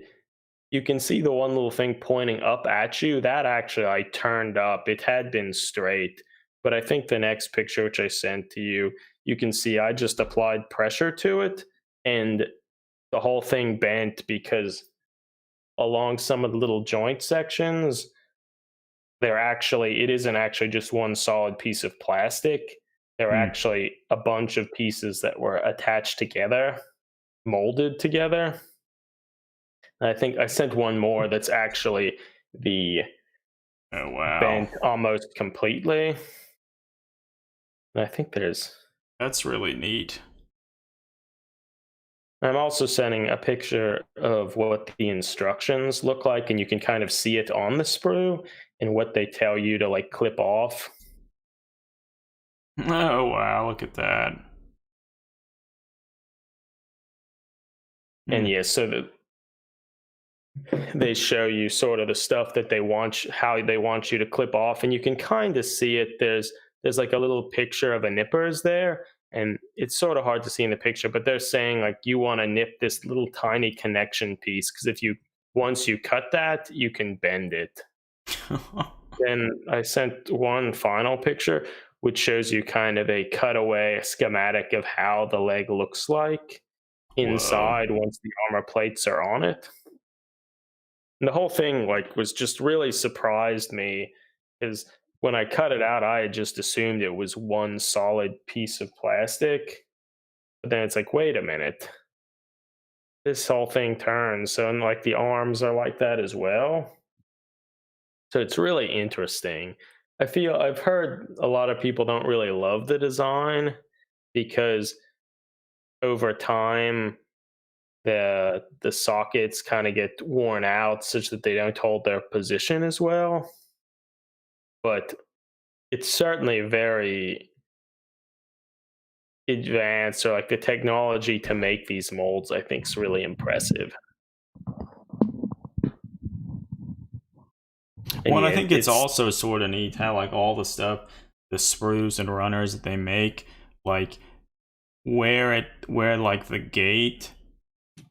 B: you can see the one little thing pointing up at you. That actually I turned up. It had been straight, but I think the next picture, which I sent to you, you can see I just applied pressure to it, and the whole thing bent because along some of the little joint sections, it isn't actually just one solid piece of plastic. There are
A: Hmm.
B: actually a bunch of pieces that were attached together, molded together. I think I sent one more that's actually the
A: Oh wow,
B: bent almost completely. And I think
A: that's really neat.
B: I'm also sending a picture of what the instructions look like, and you can kind of see it on the sprue and what they tell you to like clip off.
A: Oh wow, look at that.
B: And
A: Hmm.
B: yeah, so they show you sort of the stuff that how they want you to clip off, and you can kind of see it. There's like a little picture of a nippers there, and it's sort of hard to see in the picture, but they're saying like you want to nip this little tiny connection piece because if you once you cut that, you can bend it. Then I sent one final picture, which shows you kind of a cutaway schematic of how the leg looks like
A: Whoa.
B: inside once the armor plates are on it. And the whole thing like was just really surprised me because when I cut it out, I had just assumed it was one solid piece of plastic. But then it's like, wait a minute, this whole thing turns. So and like the arms are like that as well. So it's really interesting. I've heard a lot of people don't really love the design because over time the sockets kind of get worn out such that they don't hold their position as well. But it's certainly very advanced, or like the technology to make these molds, I think is really impressive. And
A: Well, and I
B: yeah,
A: think it's
B: it's
A: also sort of neat how like all the stuff, the sprues and runners that they make, like where like the gate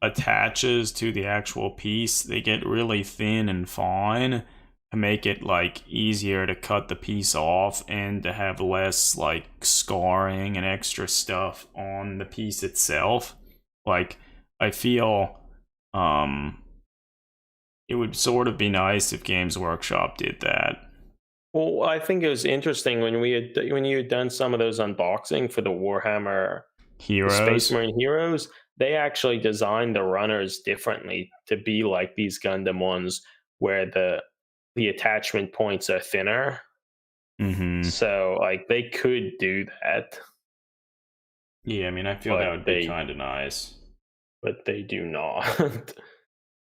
A: attaches to the actual piece, they get really thin and fine to make it like easier to cut the piece off and to have less like scarring and extra stuff on the piece itself. Like I feel it would sort of be nice if Games Workshop did that.
B: well, I think it was interesting when you had done some of those unboxing for the Warhammer, the Space
A: Heroes.
B: Marine Heroes. They actually designed the runners differently to be like these Gundam ones, where the attachment points are thinner.
A: Mm-hmm.
B: So like they could do that,
A: Yeah, I mean, I feel
B: but
A: that would be kind of nice.
B: they do not.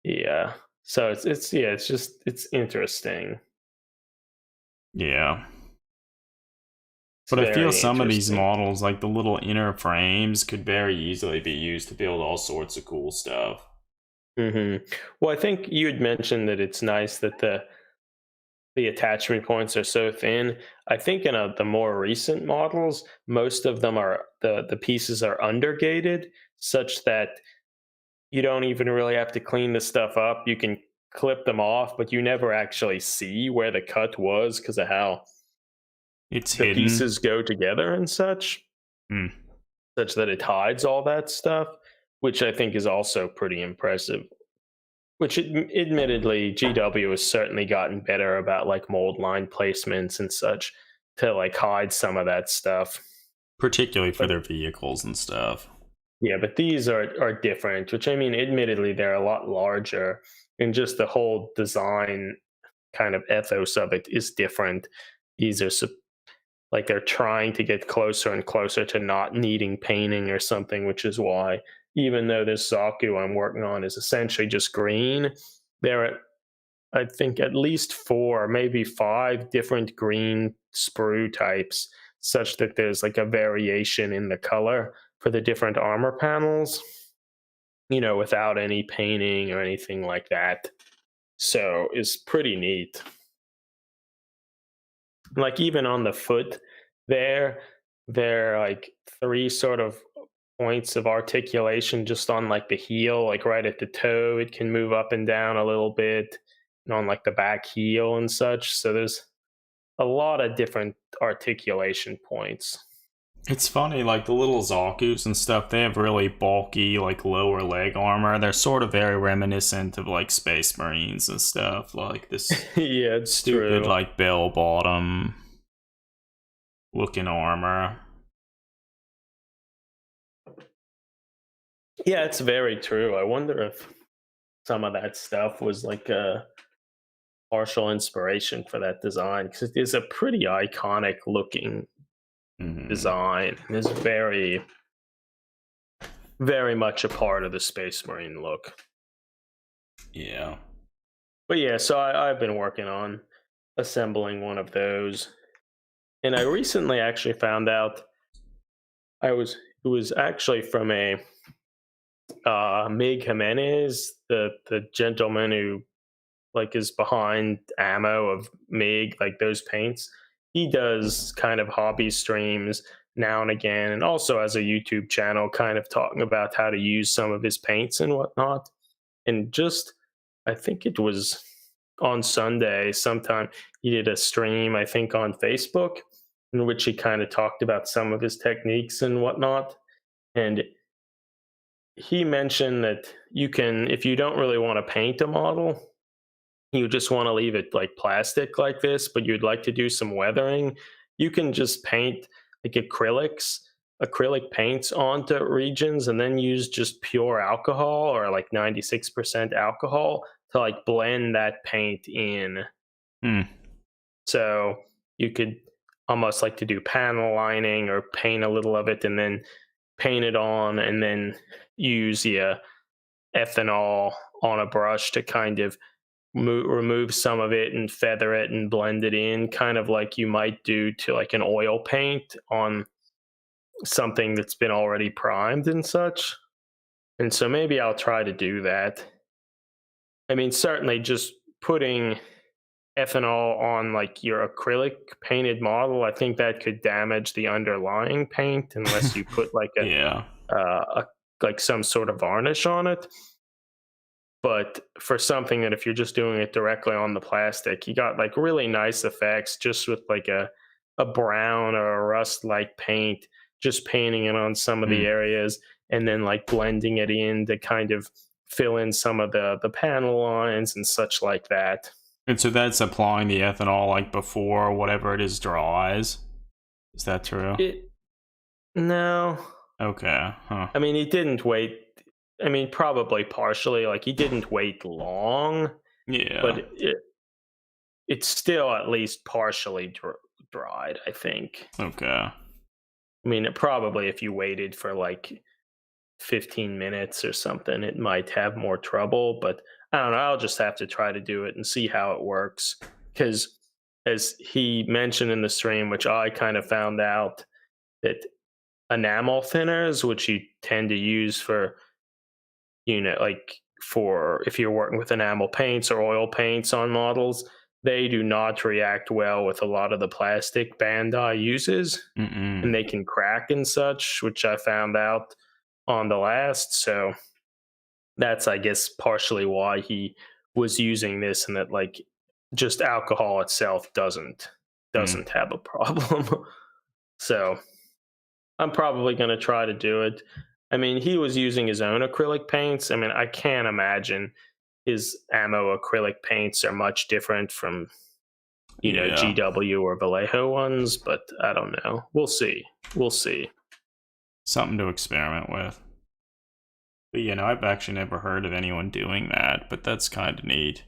B: Yeah. So it's interesting.
A: Yeah.
B: It's
A: But I feel
B: very
A: some of these
B: interesting.
A: models, like the little inner frames, could very easily be used to build all sorts of cool stuff.
B: Well, I think you had mentioned that it's nice that the attachment points are so thin. I think in the more recent models, most of them are the pieces are undergated, such that you don't even really have to clean the stuff up. You can clip them off, but you never actually see where the cut was because of how
A: It's
B: the
A: hidden.
B: pieces go together and
A: Hmm.
B: such that it hides all that stuff, which I think is also pretty impressive. Which admittedly, GW has certainly gotten better about like mold line placements and such to like hide some of that stuff.
A: Particularly for
B: But
A: their vehicles and stuff.
B: yeah, but these are different. Which I mean, admittedly, they're a lot larger, and just the whole design kind of ethos of it is different. These are like they're trying to get closer and closer to not needing painting or something, which is why even though this Zaku I'm working on is essentially just green, there are I think at least 4, maybe 5 different green sprue types, such that there's like a variation in the color for the different armor panels, without any painting or anything like that. So it's pretty neat. Like even on the foot there are like 3 sort of points of articulation just on like the heel, like right at the toe. It can move up and down a little bit, and on like the back heel and such. So there's a lot of different articulation points.
A: It's funny, like the little Zaku's and stuff, they have really bulky, like lower leg armor. They're sort of very reminiscent of like Space Marines and stuff, like this
B: Yeah, it's
A: stupid,
B: true.
A: like bell bottom looking armor.
B: Yeah, it's very true. I wonder if some of that stuff was like a partial inspiration for that design because it is a pretty iconic looking
A: Mm-hmm.
B: design. It's very, very much a part of the Space Marine look.
A: Yeah.
B: But yeah, so I've been working on assembling one of those, and I recently actually found out it was actually from a Mig Jimenez, the gentleman who like is behind ammo of Mig, like those paints. He does kind of hobby streams now and again, and also has a YouTube channel, kind of talking about how to use some of his paints and whatnot. And just, I think it was on Sunday sometime, he did a stream, I think on Facebook, in which he kind of talked about some of his techniques and whatnot. And he mentioned that you can, if you don't really want to paint a model, you just want to leave it like plastic like this, but you'd like to do some weathering, you can just paint like acrylic paints onto regions and then use just pure alcohol or like 96% alcohol to like blend that paint in.
A: Hmm.
B: So you could almost like to do panel lining or paint a little of it and then paint it on and then use the ethanol on a brush to kind of remove some of it and feather it and blend it in, kind of like you might do to like an oil paint on something that's been already primed and such. And so maybe I'll try to do that. I mean, certainly just putting ethanol on like your acrylic painted model, I think that could damage the underlying paint unless you put like
A: Yeah.
B: like some sort of varnish on it. But for something that if you're just doing it directly on the plastic, you got like really nice effects just with like a brown or a rust like paint, just painting it on some of
A: Hmm.
B: the areas and then like blending it in to kind of fill in some of the panel lines and such like that.
A: And so that's applying the ethanol like before whatever it is dries. Is that true?
B: It no.
A: Okay. Huh.
B: I mean, he didn't wait. I mean, probably partially. Like he didn't wait long,
A: Yeah.
B: but it's still at least partially dried, I think.
A: Okay.
B: I mean, probably if you waited for like 15 minutes or something, it might have more trouble, but I don't know. I'll just have to try to do it and see how it works. Because as he mentioned in the stream, which I kind of found out, that enamel thinners, which you tend to use for, like for if you're working with enamel paints or oil paints on models, they do not react well with a lot of the plastic Bandai uses, and they can crack and such, which I found out on the last. So that's, I guess, partially why he was using this, and that like just alcohol itself doesn't have a problem. So I'm probably going to try to do it. I mean, he was using his own acrylic paints. I mean, I can't imagine his ammo acrylic paints are much different from, GW or Vallejo ones, but I don't know. We'll see.
A: Something to experiment with. But I've actually never heard of anyone doing that, but that's kind of neat.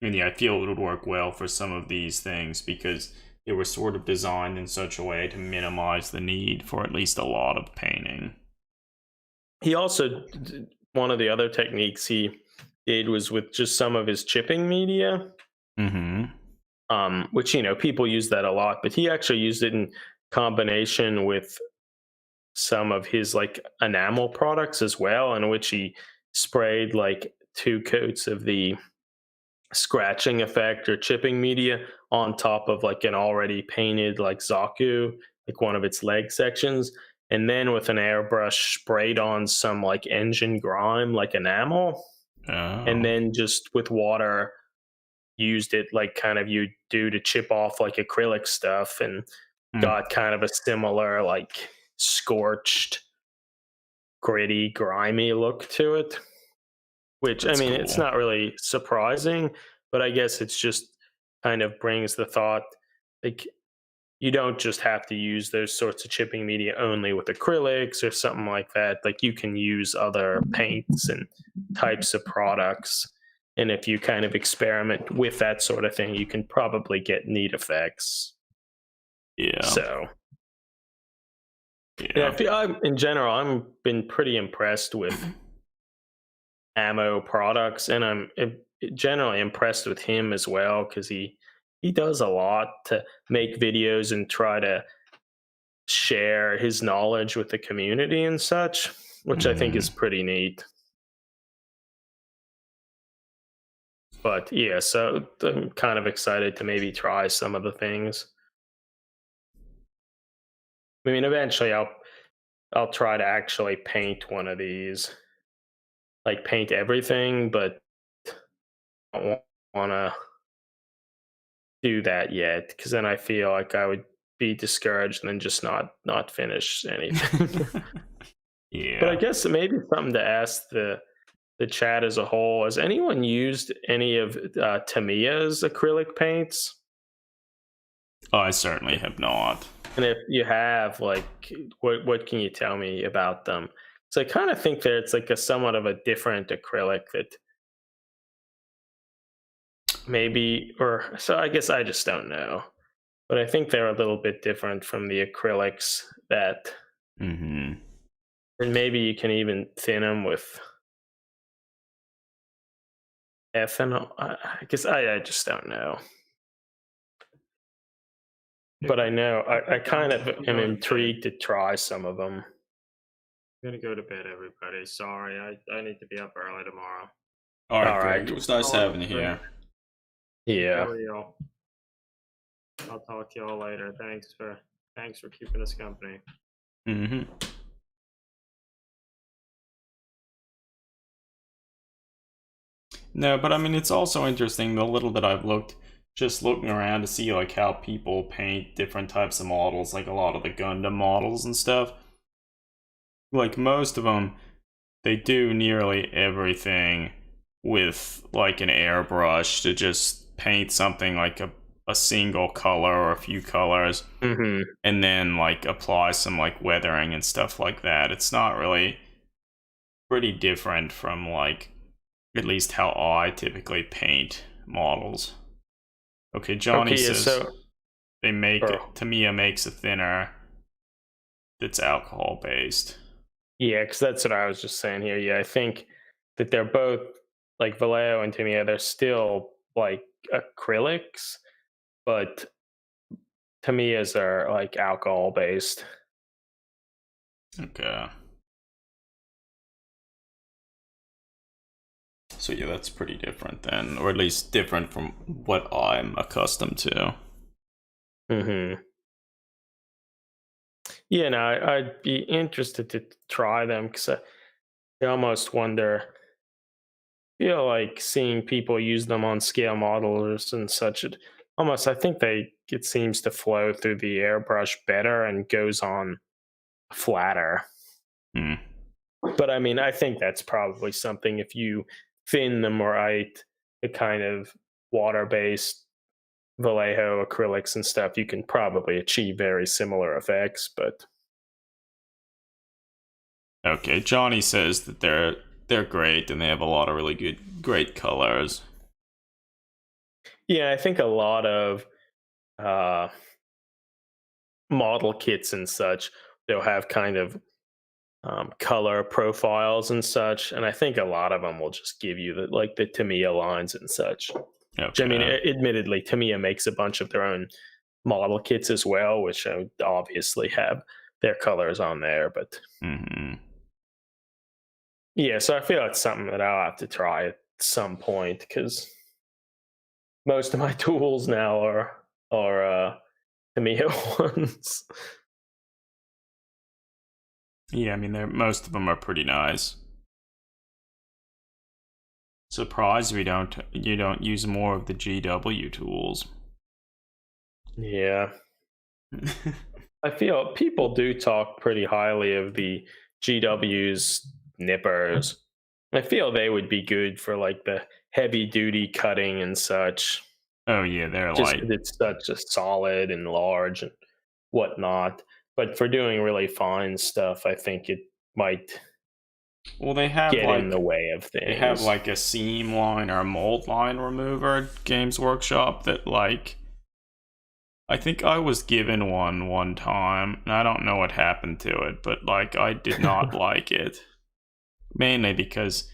A: And I feel it would work well for some of these things because they were sort of designed in such a way to minimize the need for at least a lot of painting.
B: He also, one of the other techniques he did was with just some of his chipping media. Which, people use that a lot, but he actually used it in combination with some of his like enamel products as well, in which he sprayed like 2 coats of the scratching effect or chipping media on top of like an already painted like Zaku, like one of its leg sections, and then with an airbrush sprayed on some like engine grime like enamel, and then just with water used it like kind of you do to chip off like acrylic stuff, and got kind of a similar like scorched, gritty, grimy look to it. Which,
A: That's
B: I mean,
A: cool.
B: It's not really surprising, but I guess it's just kind of brings the thought, like, you don't just have to use those sorts of chipping media only with acrylics or something like that. Like, you can use other paints and types of products. And if you kind of experiment with that sort of thing, you can probably get neat effects.
A: Yeah.
B: So, yeah, in general, I'm been pretty impressed with ammo products, and I'm generally impressed with him as well, because he does a lot to make videos and try to share his knowledge with the community and such, which I think is pretty neat. But yeah, so I'm kind of excited to maybe try some of the things. I mean, eventually I'll try to actually paint one of these, like paint everything, but I don't want to do that yet, because then I feel like I would be discouraged and then just not finish anything.
A: Yeah.
B: But I guess maybe something to ask the chat as a whole: has anyone used any of Tamiya's acrylic paints?
A: I certainly have not.
B: And if you have, like, what can you tell me about them? So I kind of think that it's like a somewhat of a different acrylic that maybe, or so I guess I just don't know. But I think they're a little bit different from the acrylics that, and maybe you can even thin them with ethanol. I guess I just don't know. But I know I kind of am intrigued to try some of them.
C: I'm gonna go to bed, everybody. Sorry, I need to be up early tomorrow.
A: All right,
B: All right.
A: Greg. It was nice having you here.
B: Yeah.
C: For real. I'll talk to y'all later. Thanks for keeping us company.
A: No, but I mean, it's also interesting, the little that I've just looking around to see like how people paint different types of models, like a lot of the Gundam models and stuff. Like most of them, they do nearly everything with like an airbrush to just paint something like a single color or a few colors, and then like apply some like weathering and stuff like that. It's not really pretty different from like at least how I typically paint models. Okay, Johnny says.
B: So
A: they make
B: Or-
A: it. Tamiya makes a thinner that's alcohol based.
B: Yeah, because that's what I was just saying here. Yeah, I think that they're both like Vallejo and Tamiya. They're still like acrylics, but Tamiya's are like alcohol based.
A: Okay. So yeah, that's pretty different then, or at least different from what I'm accustomed to.
B: Mm-hmm. Yeah, no, I'd be interested to try them because I almost wonder. Feel like seeing people use them on scale models and such. It almost, I think it seems to flow through the airbrush better and goes on flatter.
A: Hmm.
B: But I mean, I think that's probably something if you thin them right, the kind of water based Vallejo acrylics and stuff, you can probably achieve very similar effects. But
A: Okay, Johnny says that they're great and they have a lot of really great colors.
B: yeah, I think a lot of uh, model kits and such, they'll have kind of color profiles and such, and I think a lot of them will just give you the Tamiya lines and such. Which, I mean,
A: Okay.
B: admittedly, Tamiya makes a bunch of their own model kits as well, which obviously have their colors on there. But
A: Hmm.
B: yeah, so I feel it's something that I'll have to try at some point because most of my tools now are Tamiya ones.
A: Yeah, I mean, most of them are pretty nice. Surprised you don't use more of the GW tools.
B: Yeah, I feel people do talk pretty highly of the GW's nippers. I feel they would be good for like the heavy duty cutting and such.
A: Oh yeah, they're
B: Just
A: like
B: 'cause it's such a solid and large and whatnot. But for doing really fine stuff, I think it might
A: well
B: get in the way of
A: they have
B: things.
A: like a seam line or a mold line remover at Games Workshop that like I think I was given one time and I don't know what happened to it, but like I did not like it. Mainly because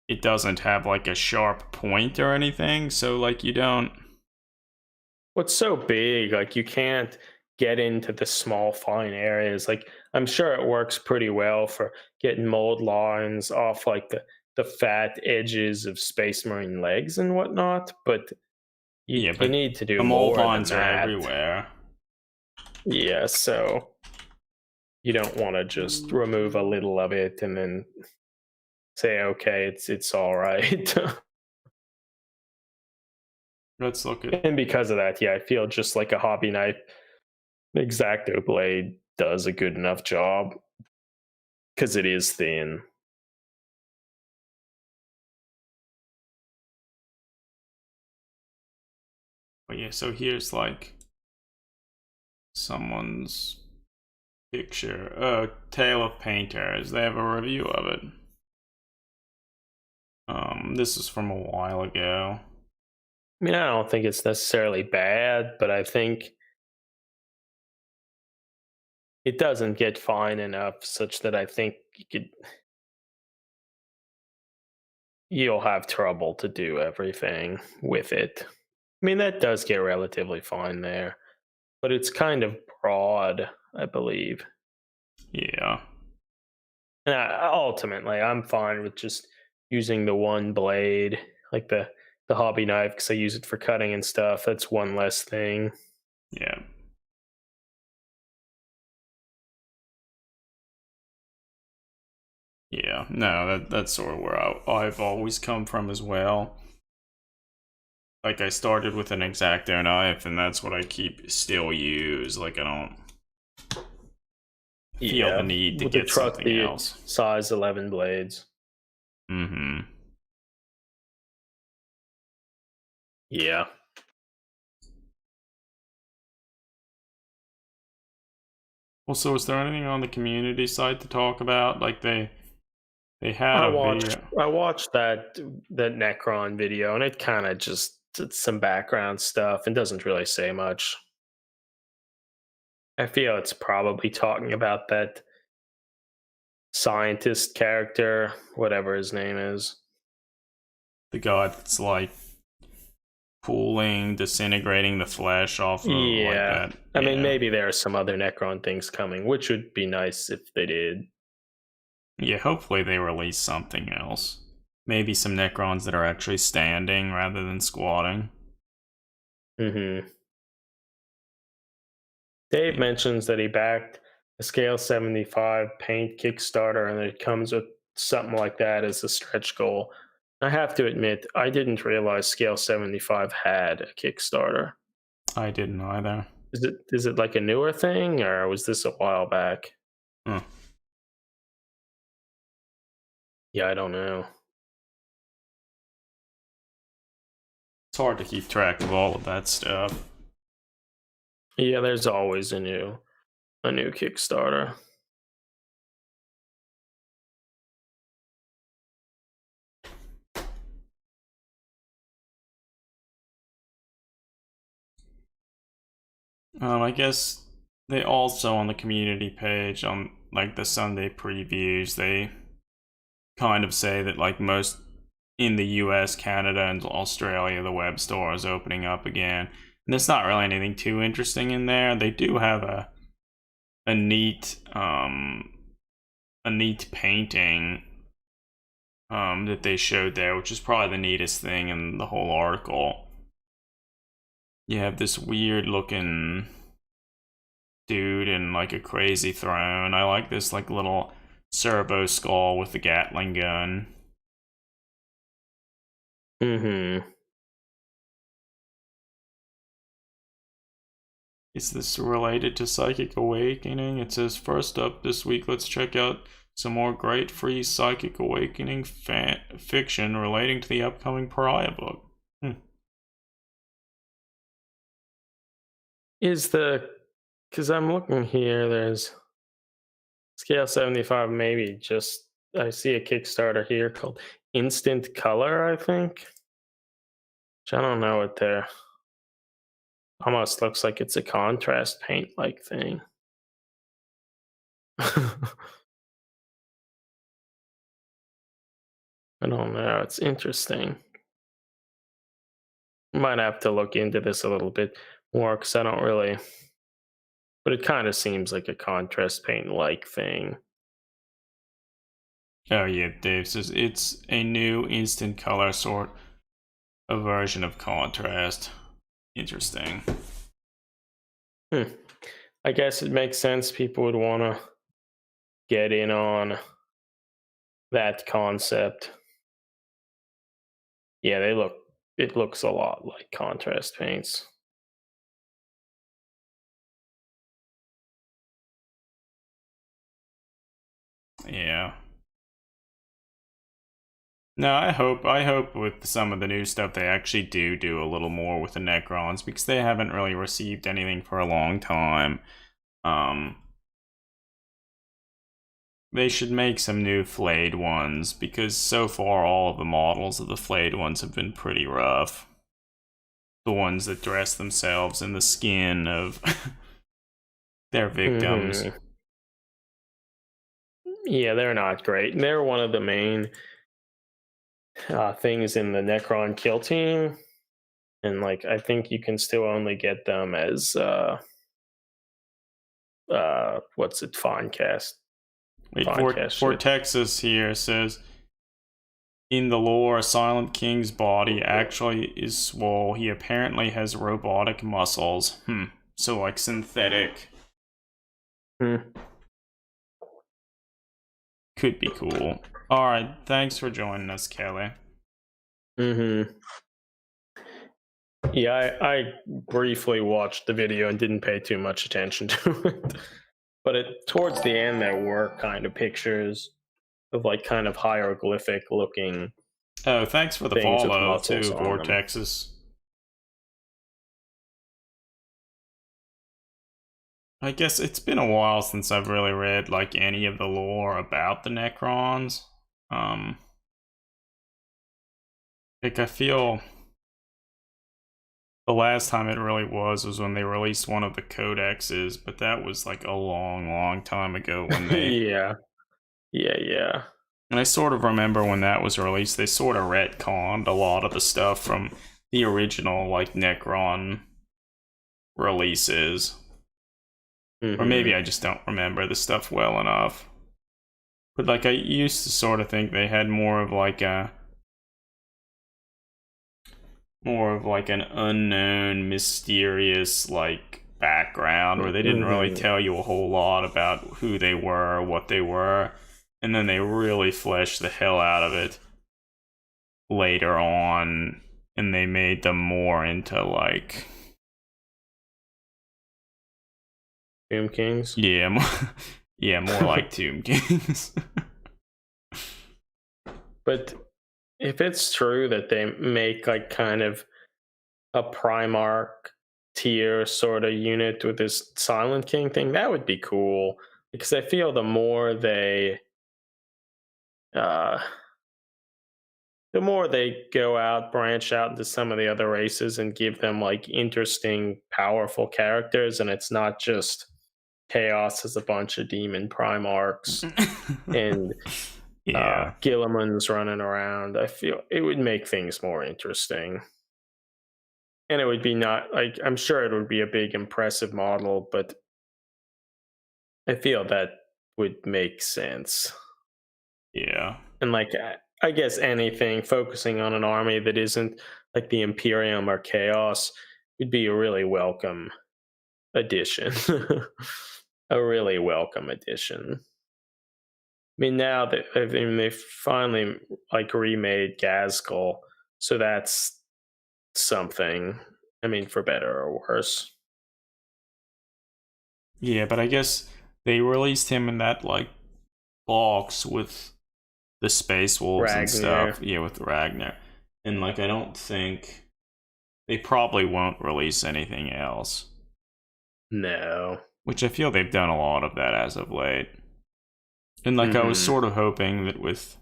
A: it doesn't have like a sharp point or anything, so like you don't.
B: What's so big, like you can't get into the small fine areas. Like I'm sure it works pretty well for getting mold lines off like the fat edges of Space Marine legs and whatnot, but
A: Yeah,
B: you
A: but
B: need to do
A: the mold
B: more than
A: lines are
B: that.
A: everywhere.
B: Yeah, so you don't want to just remove a little of it and then say, okay, it's all right.
A: Let's look at.
B: And because of that, yeah, I feel just like a hobby knife, X-Acto blade does a good enough job because it is thin.
A: Oh yeah, so here's like someone's picture. Tale of Painters. They have a review of it. This is from a while ago.
B: I mean, I don't think it's necessarily bad, but I think it doesn't get fine enough such that I think you'll have trouble to do everything with it. I mean, that does get relatively fine there, but it's kind of broad, I believe.
A: Yeah.
B: And ultimately, I'm fine with just using the one blade, like the hobby knife, because I use it for cutting and stuff. That's one less thing.
A: Yeah. Yeah. No, that's sort of where I've always come from as well. Like I started with an X-Acto knife, and that's what I still use. Like I don't feel the
B: Yeah,
A: need to
B: with the
A: get something
B: trusty
A: else.
B: size 11 blades.
A: Mm-hmm.
B: Yeah.
A: Well, so is there anything on the community side to talk about? Like they had
B: I
A: a
B: watched
A: video.
B: I watched that Necron video and it kind of just it's some background stuff and doesn't really say much. I feel it's probably talking about that scientist character, whatever his name is.
A: The guy that's like pooling, disintegrating the flesh off of like
B: Yeah.
A: that.
B: I mean,
A: Yeah.
B: maybe there are some other Necron things coming, which would be nice if they did.
A: Yeah, hopefully they release something else. Maybe some Necrons that are actually standing rather than squatting.
B: Mm-hmm. Dave mentions that he backed a Scale 75 paint Kickstarter and it comes with something like that as a stretch goal. I have to admit, I didn't realize Scale 75 had a Kickstarter.
A: I didn't either.
B: Is it like a newer thing, or was this a while back?
A: Huh.
B: Yeah, I don't know.
A: It's hard to keep track of all of that stuff.
B: Yeah, there's always a new Kickstarter.
A: I guess they also on the community page on like the Sunday previews, they kind of say that like most in the US, Canada, and Australia, the web store is opening up again. And there's not really anything too interesting in there. They do have a neat painting that they showed there, which is probably the neatest thing in the whole article. You have this weird looking dude in like a crazy throne. I like this like little servo skull with the Gatling gun.
B: Mm-hmm.
A: Is this related to Psychic Awakening? It says, first up this week, let's check out some more great free Psychic Awakening fiction relating to the upcoming Pariah book.
B: Because I'm looking here, there's Scale 75, maybe just, I see a Kickstarter here called Instant Color, I think. Which I don't know what they're. Almost looks like it's a contrast paint like thing. I don't know. It's interesting. Might have to look into this a little bit more because I don't really. But it kind of seems like a contrast paint like thing.
A: Oh yeah, Dave says it's a new instant color sort of version of contrast. Interesting.
B: I guess it makes sense people would want to get in on that concept. Yeah, it looks a lot like contrast paints.
A: Yeah. No, I hope with some of the new stuff they actually do a little more with the Necrons because they haven't really received anything for a long time. They should make some new flayed ones because so far all of the models of the flayed ones have been pretty rough. The ones that dress themselves in the skin of their victims.
B: Mm-hmm. Yeah, they're not great. They're one of the main things in the Necron kill team, and like I think you can still only get them as what's it, Foncast.
A: Wait, for Texas here says in the lore, Silent King's body actually is swole. He apparently has robotic muscles. So like synthetic. Could be cool. Alright, thanks for joining us, Kelly.
B: Mm-hmm. Yeah, I briefly watched the video and didn't pay too much attention to it. But towards the end there were kind of pictures of like kind of hieroglyphic looking.
A: Oh, thanks for the follow too, Vortexes. I guess it's been a while since I've really read like any of the lore about the Necrons. Like I feel The last time it really was when they released one of the codexes, but that was like a long time ago when they.
B: Yeah. Yeah.
A: And I sort of remember when that was released, they sort of retconned a lot of the stuff from the original, like, Necron releases. Or maybe I just don't remember the stuff well enough. But, like, I used to sort of think they had more of an unknown, mysterious, like, background where they didn't really tell you a whole lot about who they were or what they were. And then they really fleshed the hell out of it later on, and they made them more into, like...
B: Tomb Kings?
A: Yeah, more like Tomb Kings.
B: But if it's true that they make, like, kind of a Primarch tier sort of unit with this Silent King thing, that would be cool. Because I feel the more they go out, branch out into some of the other races and give them, like, interesting, powerful characters, and it's not just Chaos as a bunch of demon Primarchs and Gilliman's running around, I feel it would make things more interesting. And it would be not, like, I'm sure it would be a big, impressive model, but I feel that would make sense.
A: Yeah.
B: And, like, I guess anything focusing on an army that isn't like the Imperium or Chaos would be a really welcome addition. A really welcome addition. I mean, now that they finally, like, remade Gaskell, so that's something. I mean, for better or worse.
A: Yeah, but I guess they released him in that, like, box with the Space Wolves and stuff. Yeah, with Ragnar. And, like, I don't think... They probably won't release anything else.
B: No.
A: Which I feel they've done a lot of that as of late. And, like, I was sort of hoping that with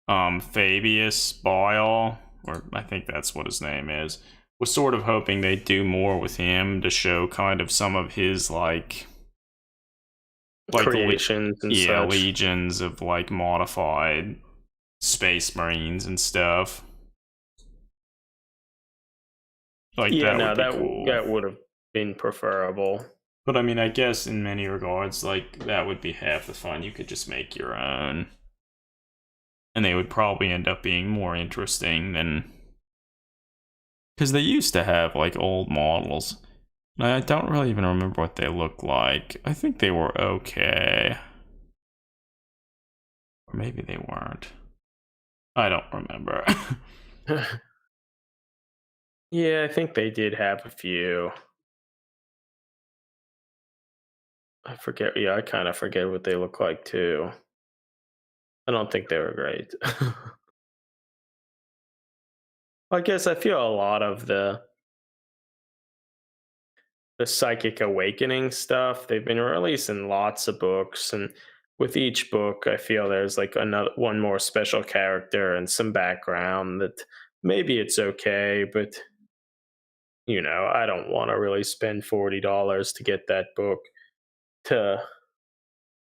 A: Fabius Bile, or I think that's what his name is, was sort of hoping they'd do more with him to show kind of some of his, like
B: creations and such.
A: Legions of, like, modified Space Marines and stuff. Like,
B: that would have been preferable.
A: But I mean, I guess in many regards, like, that would be half the fun. You could just make your own. And they would probably end up being more interesting than... Because they used to have, like, old models. And I don't really even remember what they looked like. I think they were okay. Or maybe they weren't. I don't remember.
B: Yeah, I think they did have a few. I forget. Yeah, I kind of forget what they look like too. I don't think they were great. I guess I feel a lot of the Psychic Awakening stuff, they've been releasing lots of books, and with each book I feel there's, like, one more special character and some background that maybe it's okay, but I don't want to really spend $40 to get that book to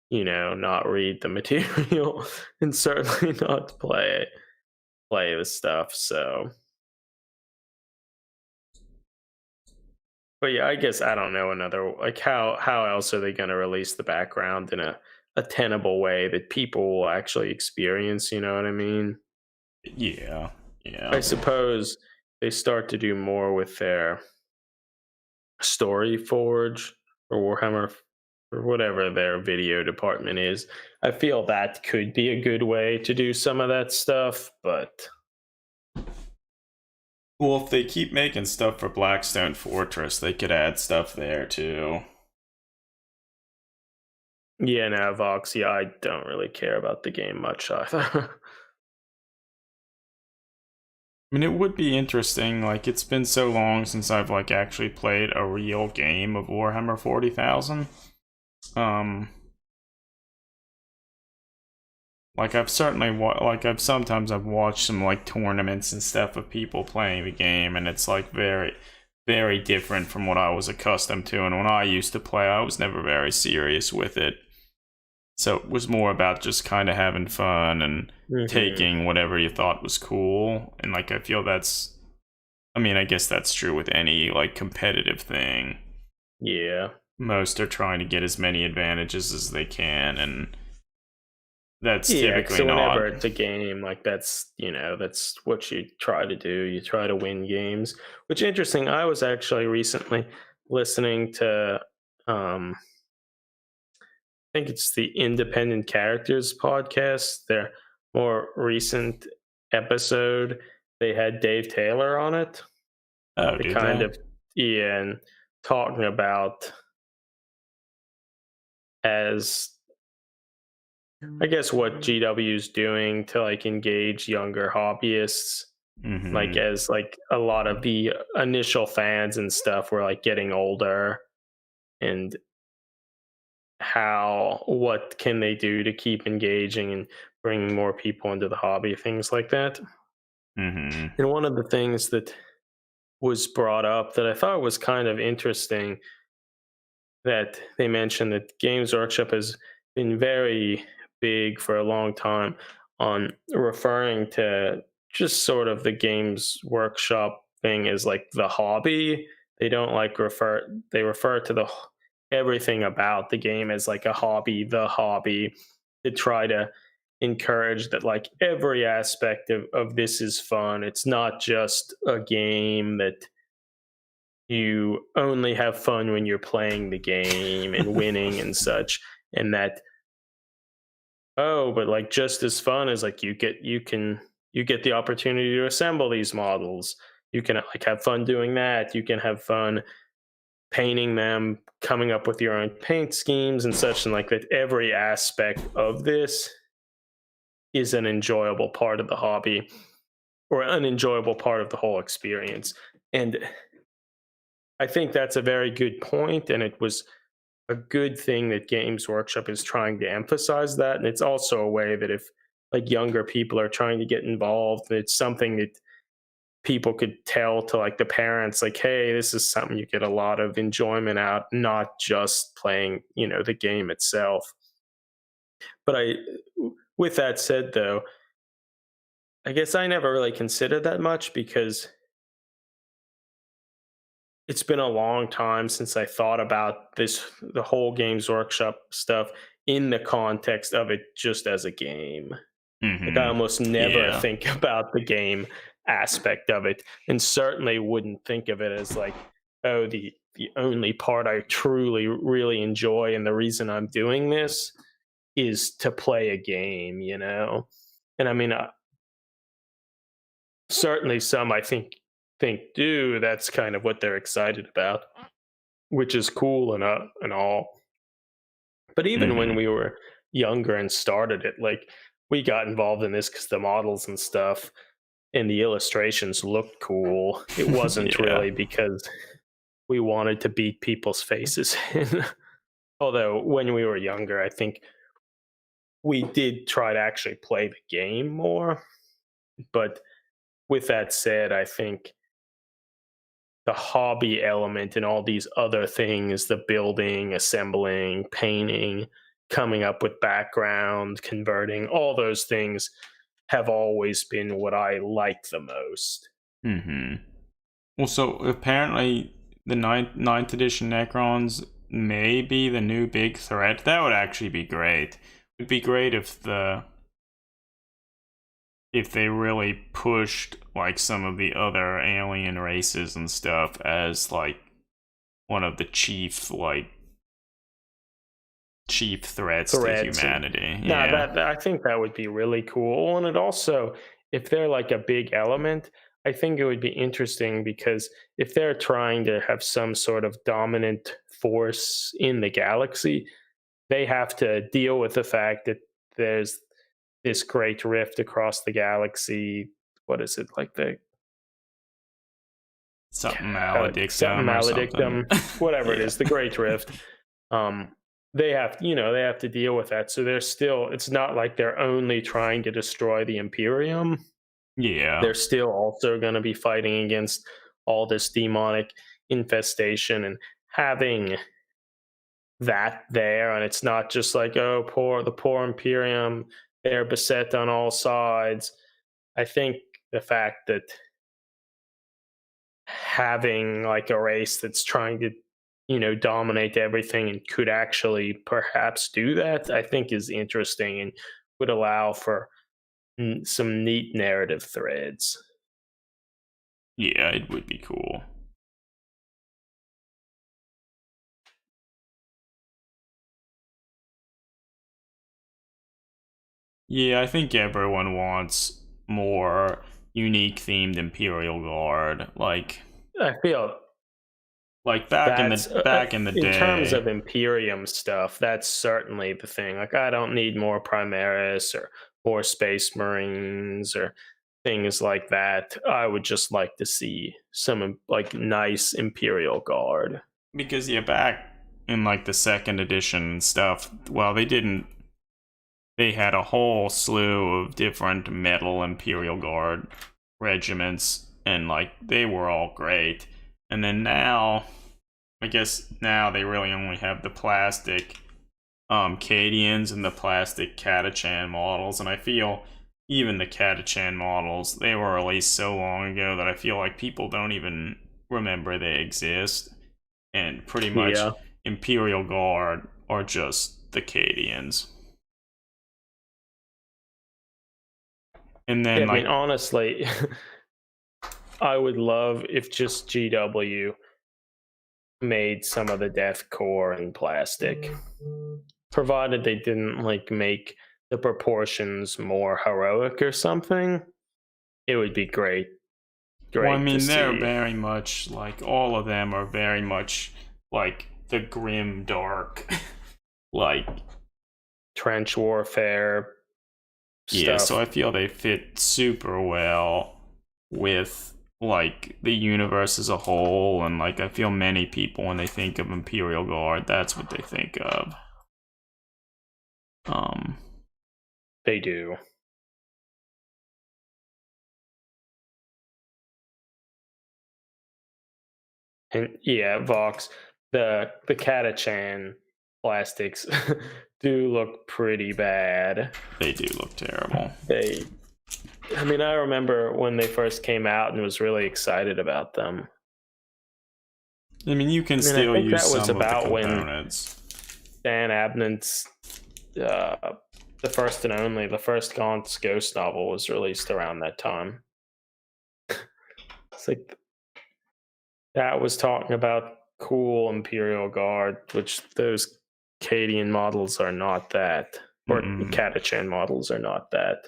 B: not read the material and certainly not play the stuff. So, but yeah, I guess I don't know another, like, how else are they going to release the background in a tenable way that people will actually experience? You know what I mean?
A: Yeah.
B: I suppose they start to do more with their Story Forge or Warhammer or whatever their video department is. I feel that could be a good way to do some of that stuff, but...
A: Well, if they keep making stuff for Blackstone Fortress, they could add stuff there, too.
B: Yeah, no, Vox, yeah, I don't really care about the game much either.
A: I mean, it would be interesting. Like, it's been so long since I've, like, actually played a real game of Warhammer 40,000. like I've certainly I've watched some like tournaments and stuff of people playing the game, and it's like very, very different from what I was accustomed to. And when I used to play, I was never very serious with it. So it was more about just kind of having fun and taking whatever you thought was cool. And like I feel I guess that's true with any like competitive thing.
B: Yeah.
A: Most are trying to get as many advantages as they can, and that's
B: Yeah,
A: typically
B: so whenever
A: not.
B: it's a game, like that's that's what you try to do. You try to win games. Which is interesting. I was actually recently listening to I think it's the Independent Characters podcast. Their more recent episode, they had Dave Taylor on it.
A: Oh,
B: The
A: did
B: kind
A: they?
B: of and talking about as I guess what GW is doing to like engage younger hobbyists, like
A: Mm-hmm.
B: as like a lot of the initial fans and stuff were like getting older, and how what can they do to keep engaging and bringing more people into the hobby, things like that.
A: Mm-hmm.
B: And one of the things that was brought up that I thought was kind of interesting, that they mentioned that Games Workshop has been very big for a long time on referring to just sort of the Games Workshop thing as like the hobby. They don't like they refer to everything about the game as like a hobby, the hobby, to try to encourage that like every aspect of this is fun. It's not just a game that you only have fun when you're playing the game and winning and such, and that but like just as fun as like you get the opportunity to assemble these models. You can like have fun doing that. You can have fun painting them, coming up with your own paint schemes and such, and like that every aspect of this is an enjoyable part of the hobby, or an enjoyable part of the whole experience. And I think that's a very good point, and it was a good thing that Games Workshop is trying to emphasize that. And it's also a way that if like younger people are trying to get involved, it's something that people could tell to like the parents, like, hey, this is something you get a lot of enjoyment out, not just playing, the game itself. But with that said, though, I guess I never really considered that much because it's been a long time since I thought about the whole Games Workshop stuff in the context of it just as a game. Like I
A: Mm-hmm.
B: almost never
A: Yeah.
B: think about the game aspect of it, and certainly wouldn't think of it as like, oh, the only part I truly really enjoy and the reason I'm doing this is to play a game. And I mean, certainly some I think do. That's kind of what they're excited about, which is cool and all. But even when
A: Mm-hmm.
B: we were younger and started it, like we got involved in this because the models and stuff and the illustrations looked cool. It wasn't
A: Yeah.
B: really because we wanted to beat people's faces in. Although when we were younger, I think we did try to actually play the game more. But with that said, I think the hobby element and all these other things, the building, assembling, painting, coming up with background, converting, all those things have always been what I like the most.
A: Mm-hmm. Well, so apparently the ninth edition Necrons may be the new big threat. That would actually be great. It'd be great if they really pushed like some of the other alien races and stuff as like one of the chief threats to
B: Threads and
A: humanity.
B: no,
A: Yeah.
B: I think that would be really cool. And it also, if they're like a big element, I think it would be interesting because if they're trying to have some sort of dominant force in the galaxy, they have to deal with the fact that there's this great rift across the galaxy. What is it, like the
A: Something
B: something
A: maledictum or something.
B: maledictum, whatever it
A: Yeah.
B: is, the great rift, um, they have, they have to deal with that. So they're still, it's not like they're only trying to destroy the Imperium.
A: Yeah.
B: They're still also going to be fighting against all this demonic infestation and having that there. And it's not just like, oh, the poor Imperium, they're beset on all sides. I think the fact that having like a race that's trying to, dominate everything and could actually perhaps do that, I think is interesting and would allow for some neat narrative threads.
A: Yeah, it would be cool. Yeah, I think everyone wants more unique themed Imperial Guard.
B: I feel
A: Back in
B: that's
A: the
B: in terms
A: day.
B: of Imperium stuff. That's certainly the thing. Like, I don't need more Primaris or more Space Marines or things like that. I would just like to see some like nice Imperial Guard.
A: Because yeah, back in like the second edition and stuff, well, they had a whole slew of different metal Imperial Guard regiments, and like they were all great. And then now, I guess now they really only have the plastic Cadians and the plastic Catachan models, and I feel even the Catachan models, they were released so long ago that I feel like people don't even remember they exist. And pretty much
B: Yeah.
A: Imperial Guard are just the Cadians. And then
B: Yeah, I mean, honestly, I would love if just GW made some of the Death Core in plastic, provided they didn't like make the proportions more heroic or something. It would be great.
A: well, I mean,
B: to
A: they're
B: see.
A: very much like all of them are very much like the grim dark, like
B: Trench warfare stuff.
A: yeah. So I feel they fit super well with like the universe as a whole, and like I feel many people when they think of Imperial Guard, that's what they think of.
B: They do. And yeah, Vox, the Catachan plastics do look pretty bad.
A: They do look terrible.
B: I mean, I remember when they first came out and was really excited about them.
A: I mean, you can
B: I
A: still
B: think
A: use
B: that was
A: some of the
B: about when
A: components.
B: Dan Abnett's the first and only, the first Gaunt's Ghost novel was released around that time. It's like that was talking about cool Imperial Guard, which those Cadian models are not that, or Catachan models are not that.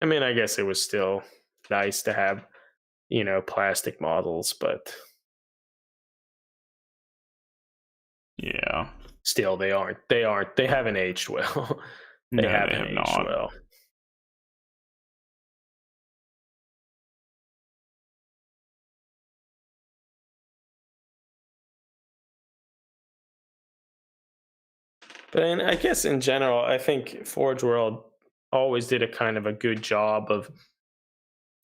B: I mean, I guess it was still nice to have, plastic models, but
A: yeah,
B: still they aren't. They haven't aged well. They haven't aged
A: not.
B: well. But I guess in general, I think Forge World always did a kind of a good job of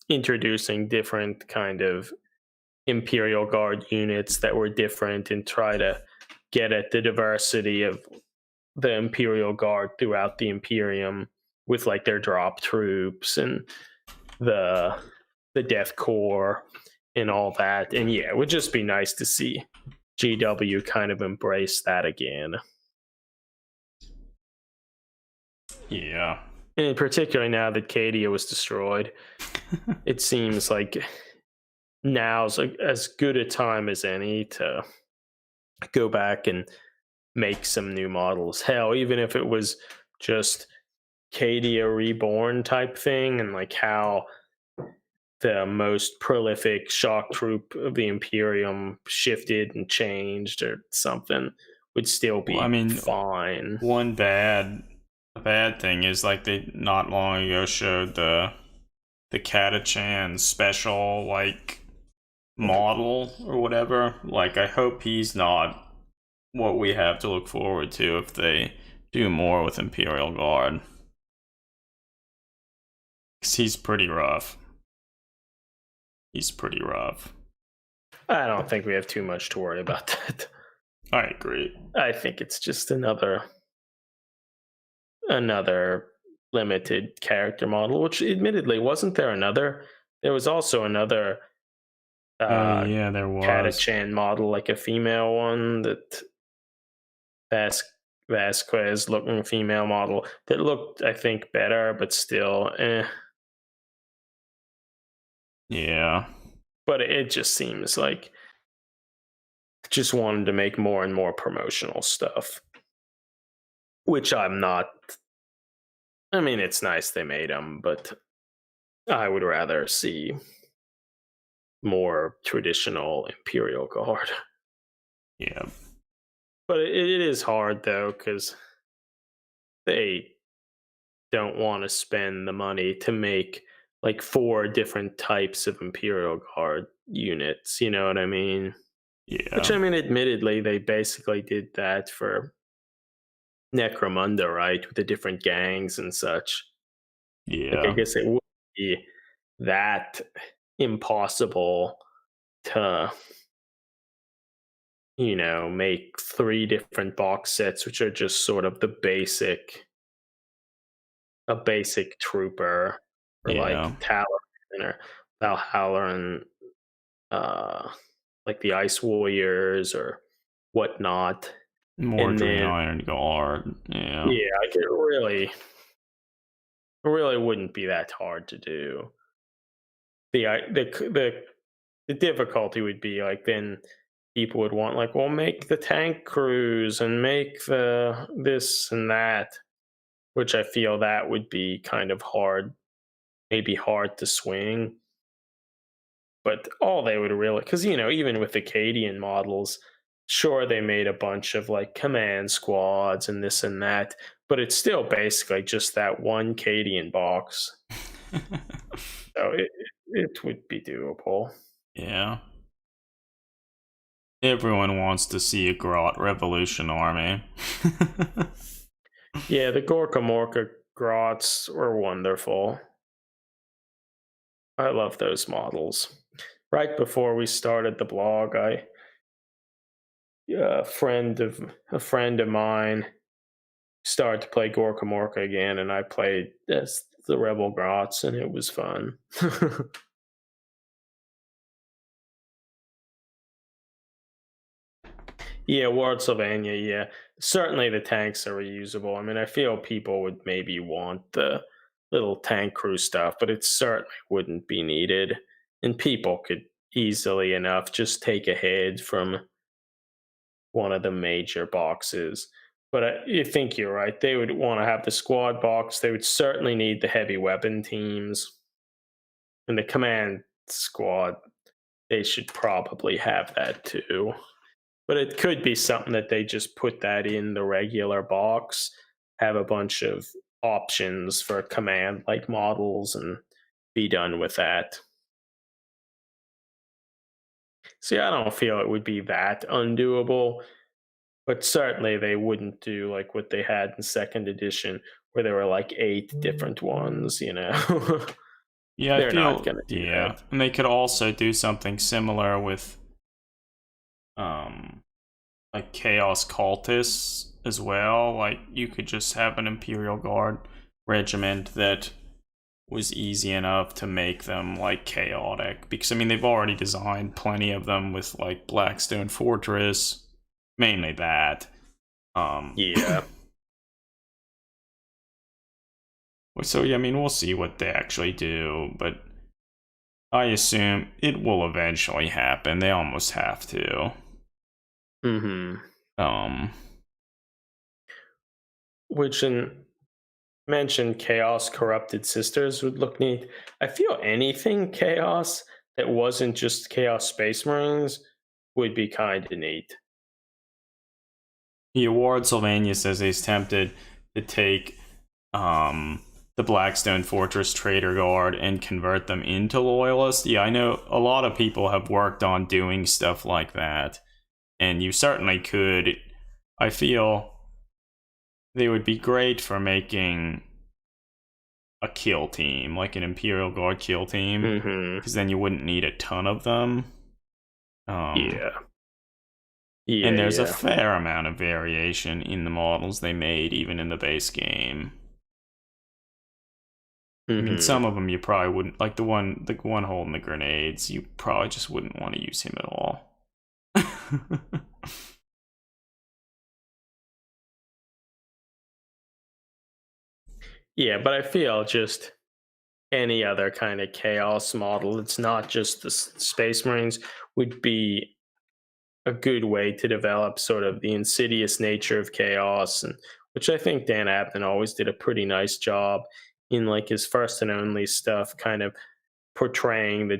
B: introducing different kind of Imperial Guard units that were different and try to get at the diversity of the Imperial Guard throughout the Imperium with like their drop troops and the Death Corps and all that. And yeah, it would just be nice to see GW kind of embrace that again.
A: Yeah.
B: And particularly now that Cadia was destroyed, it seems like now's as good a time as any to go back and make some new models. Hell, even if it was just Cadia Reborn type thing, and like how the most prolific shock troop of the Imperium shifted and changed or something, would still be fine.
A: One bad thing is like they not long ago showed the Catachan special like model or whatever. Like I hope he's not what we have to look forward to if they do more with Imperial Guard. 'Cause he's pretty rough. He's pretty rough.
B: I don't think we have too much to worry about that.
A: I agree.
B: I think it's just another limited character model, which admittedly wasn't there another. There was also another
A: Yeah, there was.
B: Catachan model, like a female one that Vasquez looking female model that looked, I think, better, but still,
A: Yeah.
B: But it just seems like just wanted to make more and more promotional stuff, which I'm not. I mean, it's nice they made them, but I would rather see more traditional Imperial Guard.
A: Yeah.
B: But it is hard, though, because they don't want to spend the money to make like 4 different types of Imperial Guard units. You know what I mean?
A: Yeah.
B: Which, I mean, admittedly, they basically did that for Necromunda, right? With the different gangs and such.
A: Yeah.
B: Like, I guess it would be that impossible to, make 3 different box sets, which are just sort of a basic trooper, or like Talon or Valhalla and like the Ice Warriors or whatnot.
A: Mordred Iron Guard. Yeah.
B: Like it really wouldn't be that hard to do. The difficulty would be like then people would want like, well, make the tank crews and make the this and that, which I feel that would be kind of hard, maybe hard to swing. But all they would really, because even with the Cadian models, sure they made a bunch of like command squads and this and that, but it's still basically just that one Cadian box. So it would be doable.
A: Yeah. Everyone wants to see a Grot Revolution army.
B: Yeah, the Gorka Morka Grots were wonderful. I love those models. Right before we started the blog, a friend of mine started to play Gorka Morka again, and I played as the Rebel Grots, and it was fun. Yeah, Ward Sylvania, yeah. Certainly the tanks are reusable. I mean, I feel people would maybe want the little tank crew stuff, but it certainly wouldn't be needed. And people could easily enough just take a head from one of the major boxes. But I think you're right. They would want to have the squad box. They would certainly need the heavy weapon teams. And the command squad, they should probably have that too. But it could be something that they just put that in the regular box, have a bunch of options for command like models, and be done with that. See, I don't feel it would be that undoable, but certainly they wouldn't do like what they had in 2nd edition, where there were like 8 different ones,
A: Yeah,
B: They're not gonna do that.
A: And they could also do something similar with like Chaos Cultists as well. Like you could just have an Imperial Guard regiment that was easy enough to make them like chaotic, because I mean they've already designed plenty of them with like Blackstone Fortress, mainly that.
B: Yeah.
A: So yeah, I mean we'll see what they actually do, but I assume it will eventually happen. They almost have to.
B: Which mentioned Chaos Corrupted Sisters would look neat. I feel anything Chaos that wasn't just Chaos Space Marines would be kind of neat.
A: Yeah, Ward Sylvania says he's tempted to take the Blackstone Fortress Trader Guard and convert them into Loyalists. Yeah, I know a lot of people have worked on doing stuff like that, and you certainly could I feel they would be great for making a kill team, like an Imperial Guard kill team, because then you wouldn't need a ton of them.
B: Yeah,
A: and there's a fair amount of variation in the models they made, even in the base game. I mean, some of them you probably wouldn't, like the one holding the grenades, you probably just wouldn't want to use him at all.
B: Yeah, but I feel just any other kind of chaos model, it's not just the Space Marines, would be a good way to develop sort of the insidious nature of chaos, and which I think Dan Abnett always did a pretty nice job in like his First and Only stuff, kind of portraying the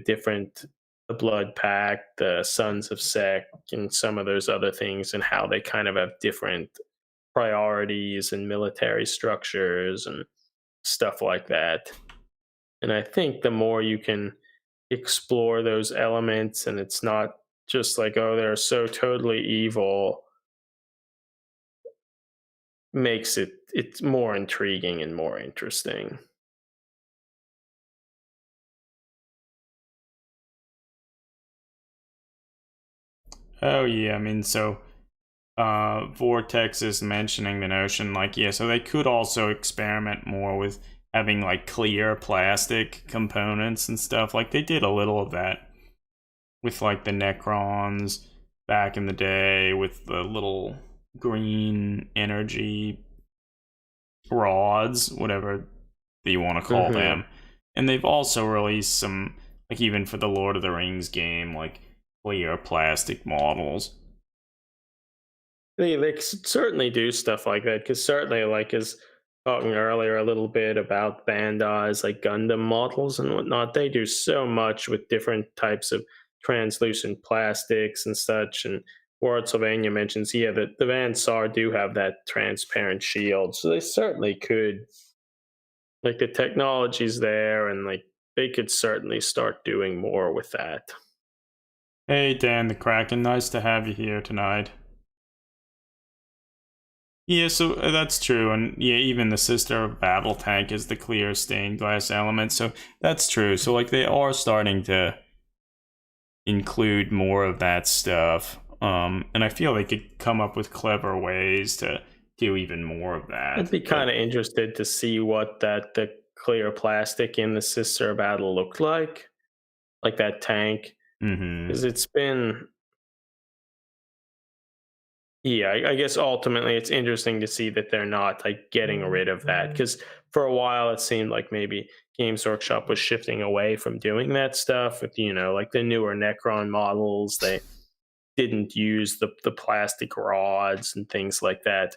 B: Blood Pact, the Sons of Sec, and some of those other things, and how they kind of have different priorities and military structures and stuff like that. And I think the more you can explore those elements, and it's not just like, oh, they're so totally evil, makes it's more intriguing and more interesting.
A: Oh yeah, I mean, so Vortex is mentioning the notion, like, yeah, so they could also experiment more with having like clear plastic components and stuff. Like they did a little of that with like the Necrons back in the day, with the little green energy rods, whatever that you want to call them. And they've also released some, like even for the Lord of the Rings game, like clear plastic models.
B: They certainly do stuff like that, because certainly, like, as talking earlier a little bit about Bandai's like Gundam models and whatnot, they do so much with different types of translucent plastics and such. And Ward Sylvania mentions, yeah, that the Van Sar do have that transparent shield, so they certainly could, like, the technology's there, and like they could certainly start doing more with that.
A: Hey Dan the Kraken, nice to have you here tonight. Yeah, so that's true, and yeah, even the Sister of Battle tank is the clear stained glass element, so that's true. So like they are starting to include more of that stuff, and I feel they could come up with clever ways to do even more of that.
B: I'd be kind of interested to see what the clear plastic in the Sister of Battle looked like that tank, because it's been. Yeah, I guess ultimately it's interesting to see that they're not like getting rid of that, because for a while it seemed like maybe Games Workshop was shifting away from doing that stuff with, like the newer Necron models. They didn't use the plastic rods and things like that.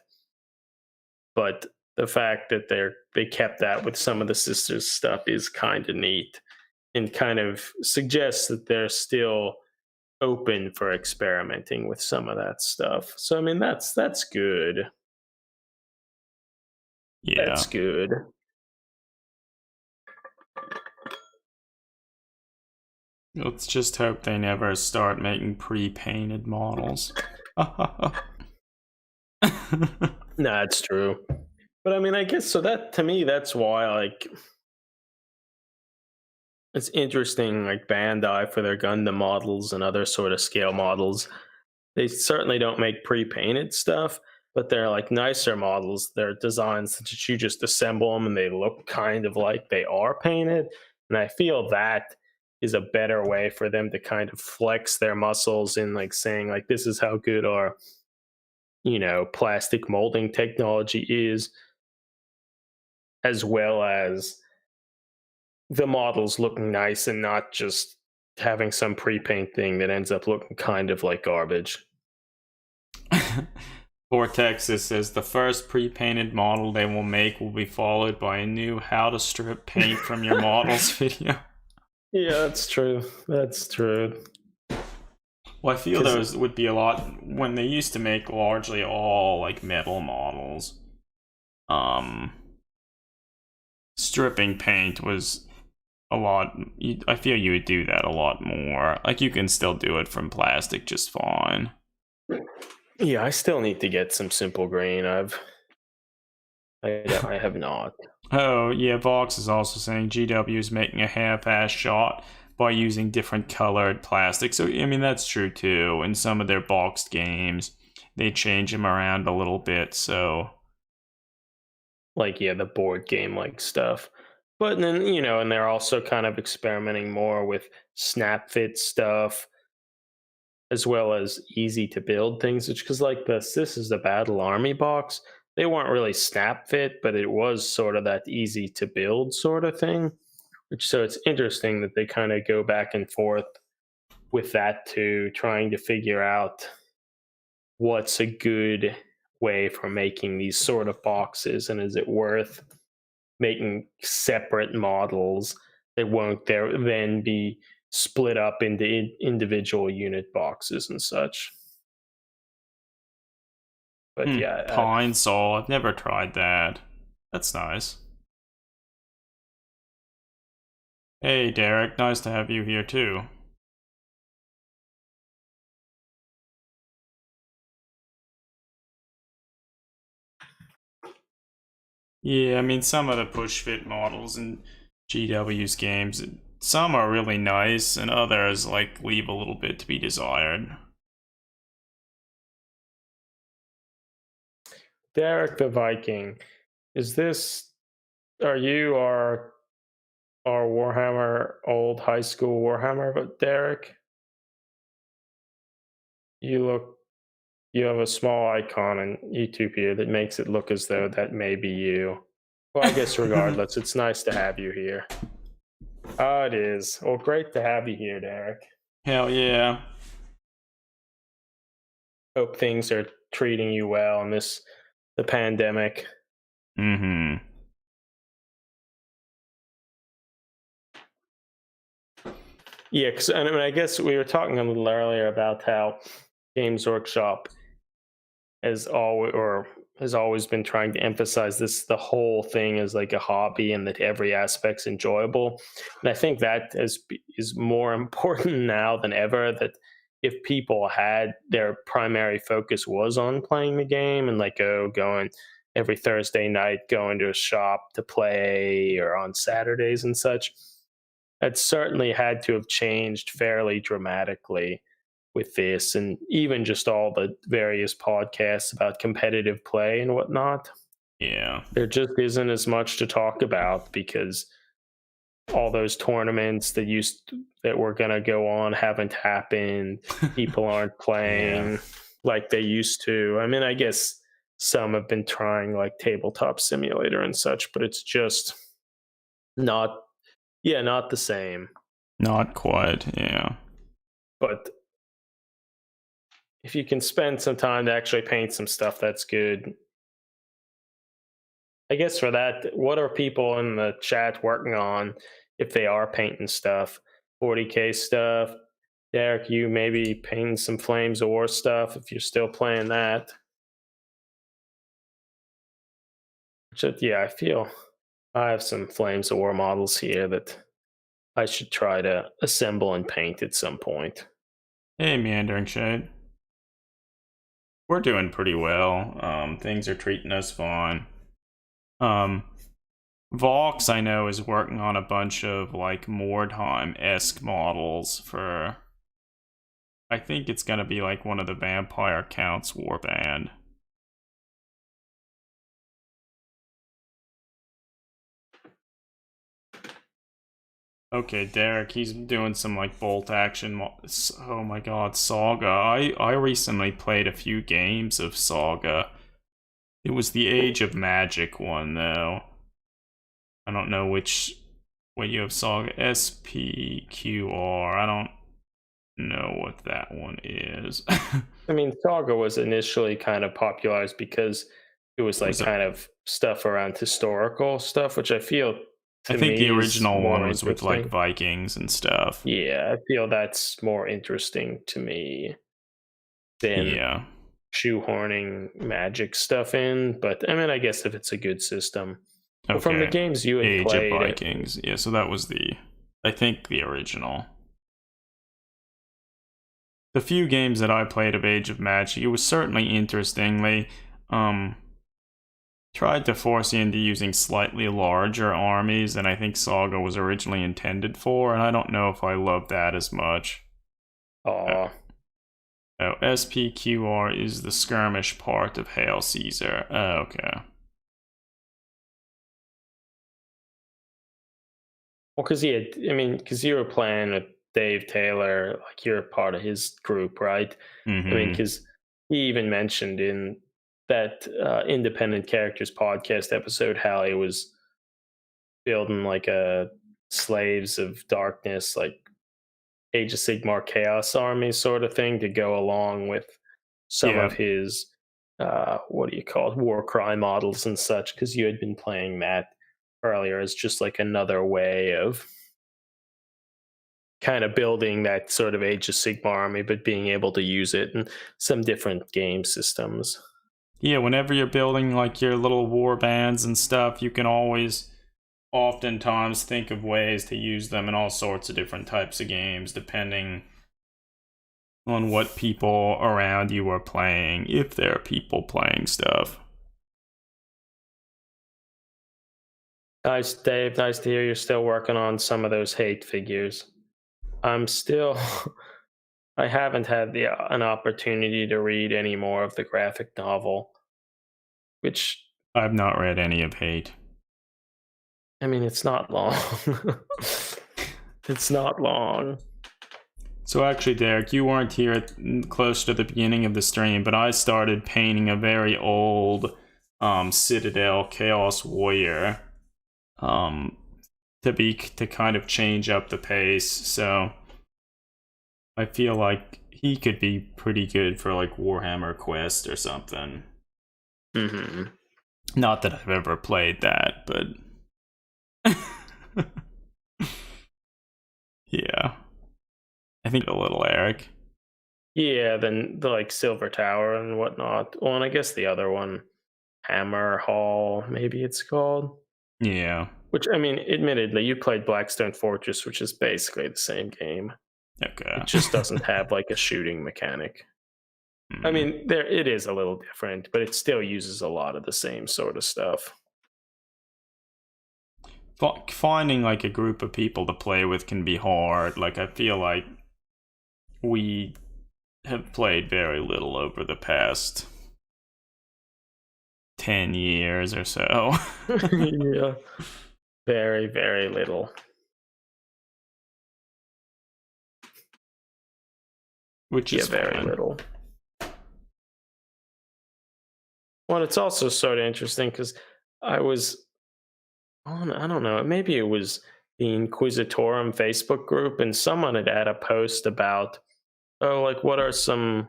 B: But the fact that they kept that with some of the Sisters stuff is kind of neat, and kind of suggests that they're still open for experimenting with some of that stuff. So I mean, that's good.
A: Yeah,
B: that's good.
A: Let's just hope they never start making pre-painted models.
B: No, it's true. But I mean, I guess so that to me, that's why like it's interesting, like Bandai for their Gundam models and other sort of scale models. They certainly don't make pre-painted stuff, but they're like nicer models. They're designs that you just assemble them and they look kind of like they are painted. And I feel that is a better way for them to kind of flex their muscles in like saying like, this is how good our, plastic molding technology is, as well as the models looking nice and not just having some pre-paint thing that ends up looking kind of like garbage.
A: Vortex says the first pre-painted model they will make will be followed by a new how to strip paint from your models video.
B: Yeah, that's true. That's true.
A: Well, I feel those would be a lot when they used to make largely all like metal models. Stripping paint was a lot. I feel you would do that a lot more. Like you can still do it from plastic just fine.
B: Yeah, I still need to get some Simple Green. I have not.
A: Oh, yeah, Vox is also saying GW is making a half-ass shot by using different colored plastic. So, I mean, that's true too. In some of their boxed games, they change them around a little bit, so...
B: Like, yeah, the board game like stuff. But then, and they're also kind of experimenting more with snap fit stuff as well as easy to build things. Which, because like this is the Battle Army box. They weren't really snap fit, but it was sort of that easy to build sort of thing. Which, so it's interesting that they kind of go back and forth with that too, trying to figure out what's a good way for making these sort of boxes, and is it worth making separate models that won't then be split up into individual unit boxes and such. But yeah,
A: Pine Saw, I've never tried that. That's nice. Hey, Derek, nice to have you here too. Yeah, I mean, some of the push fit models in GW's games, some are really nice, and others like leave a little bit to be desired.
B: Derek the Viking, is this? Are you our Warhammer old high school Warhammer? But Derek, you have a small icon in YouTube here that makes it look as though that may be you. Well, I guess regardless, it's nice to have you here. Oh, it is. Well, great to have you here, Derek.
A: Hell yeah.
B: Hope things are treating you well in the pandemic.
A: Mm-hmm.
B: Yeah, because I mean, I guess we were talking a little earlier about how Games Workshop has always been trying to emphasize the whole thing is like a hobby and that every aspect's enjoyable. And I think that is more important now than ever, that if people had their primary focus was on playing the game and like going every Thursday night, going to a shop to play, or on Saturdays and such, that certainly had to have changed fairly dramatically with this, and even just all the various podcasts about competitive play and whatnot.
A: Yeah.
B: There just isn't as much to talk about because all those tournaments that were going to go on haven't happened. People aren't playing like they used to. I mean, I guess some have been trying like Tabletop Simulator and such, but it's just not the same.
A: Not quite, yeah.
B: But if you can spend some time to actually paint some stuff, that's good. I guess for that, what are people in the chat working on if they are painting stuff? 40K stuff. Derek, you maybe painting some Flames of War stuff if you're still playing that. Yeah, I feel I have some Flames of War models here that I should try to assemble and paint at some point.
A: Hey, Meandering Shade. We're doing pretty well. Things are treating us fine. Vox, I know, is working on a bunch of like Mordheim-esque models for... I think it's gonna be like one of the Vampire Counts warband. Okay, Derek, he's doing some like bolt action. Oh my god, Saga. I recently played a few games of Saga. It was the Age of Magic one, though. I don't know which way you have Saga. SPQR. I don't know what that one is.
B: I mean, Saga was initially kind of popularized because it was like kind of stuff around historical stuff, which I feel...
A: I think the original one was with like Vikings and stuff.
B: Yeah, I feel that's more interesting to me than shoehorning magic stuff in. But I mean, I guess if it's a good system. Okay. But from the games you had played...
A: Age of Vikings. Yeah, so that was I think the original. the few games that I played of Age of Magic, it was certainly interesting. They tried to force you into using slightly larger armies than I think Saga was originally intended for, and I don't know if I love that as much.
B: Oh,
A: SPQR is the skirmish part of Hail Caesar. Okay.
B: well, because you were playing with Dave Taylor, like you're part of his group, right?
A: Mm-hmm.
B: Because he even mentioned in that Independent Characters podcast episode how he was building like a Slaves of Darkness, like Age of Sigmar Chaos Army sort of thing to go along with some of his what do you call it, war cry models and such, because you had been playing that earlier as just like another way of kind of building that sort of Age of Sigmar army, but being able to use it in some different game systems.
A: Yeah, whenever you're building like your little war bands and stuff, you can always oftentimes think of ways to use them in all sorts of different types of games, depending on what people around you are playing, if there are people playing stuff.
B: Nice, Dave. Nice to hear you're still working on some of those hate figures. I'm still. I haven't had an opportunity to read any more of the graphic novel, which
A: I've not read any of Hate.
B: I mean, it's not long. It's not long.
A: So actually, Derek, you weren't here close to the beginning of the stream, but I started painting a very old Citadel Chaos Warrior to kind of change up the pace. So I feel like he could be pretty good for like Warhammer Quest or something.
B: Mm-hmm.
A: Not that I've ever played that, but yeah. I think a little, Eric.
B: Yeah, then the like Silver Tower and whatnot. Well, and I guess the other one, Hammer Hall, maybe it's called.
A: Yeah.
B: Which, I mean, admittedly, you played Blackstone Fortress, which is basically the same game.
A: Okay.
B: It just doesn't have like a shooting mechanic. I mean, it is a little different, but it still uses a lot of the same sort of stuff.
A: Finding like a group of people to play with can be hard. Like I feel like we have played very little over the past 10 years or so.
B: Yeah. Very, very little.
A: Which is
B: very
A: fine.
B: little. Well, it's also sort of interesting because I don't know, maybe it was the Inquisitorum Facebook group, and someone had a post about, oh, like what are some,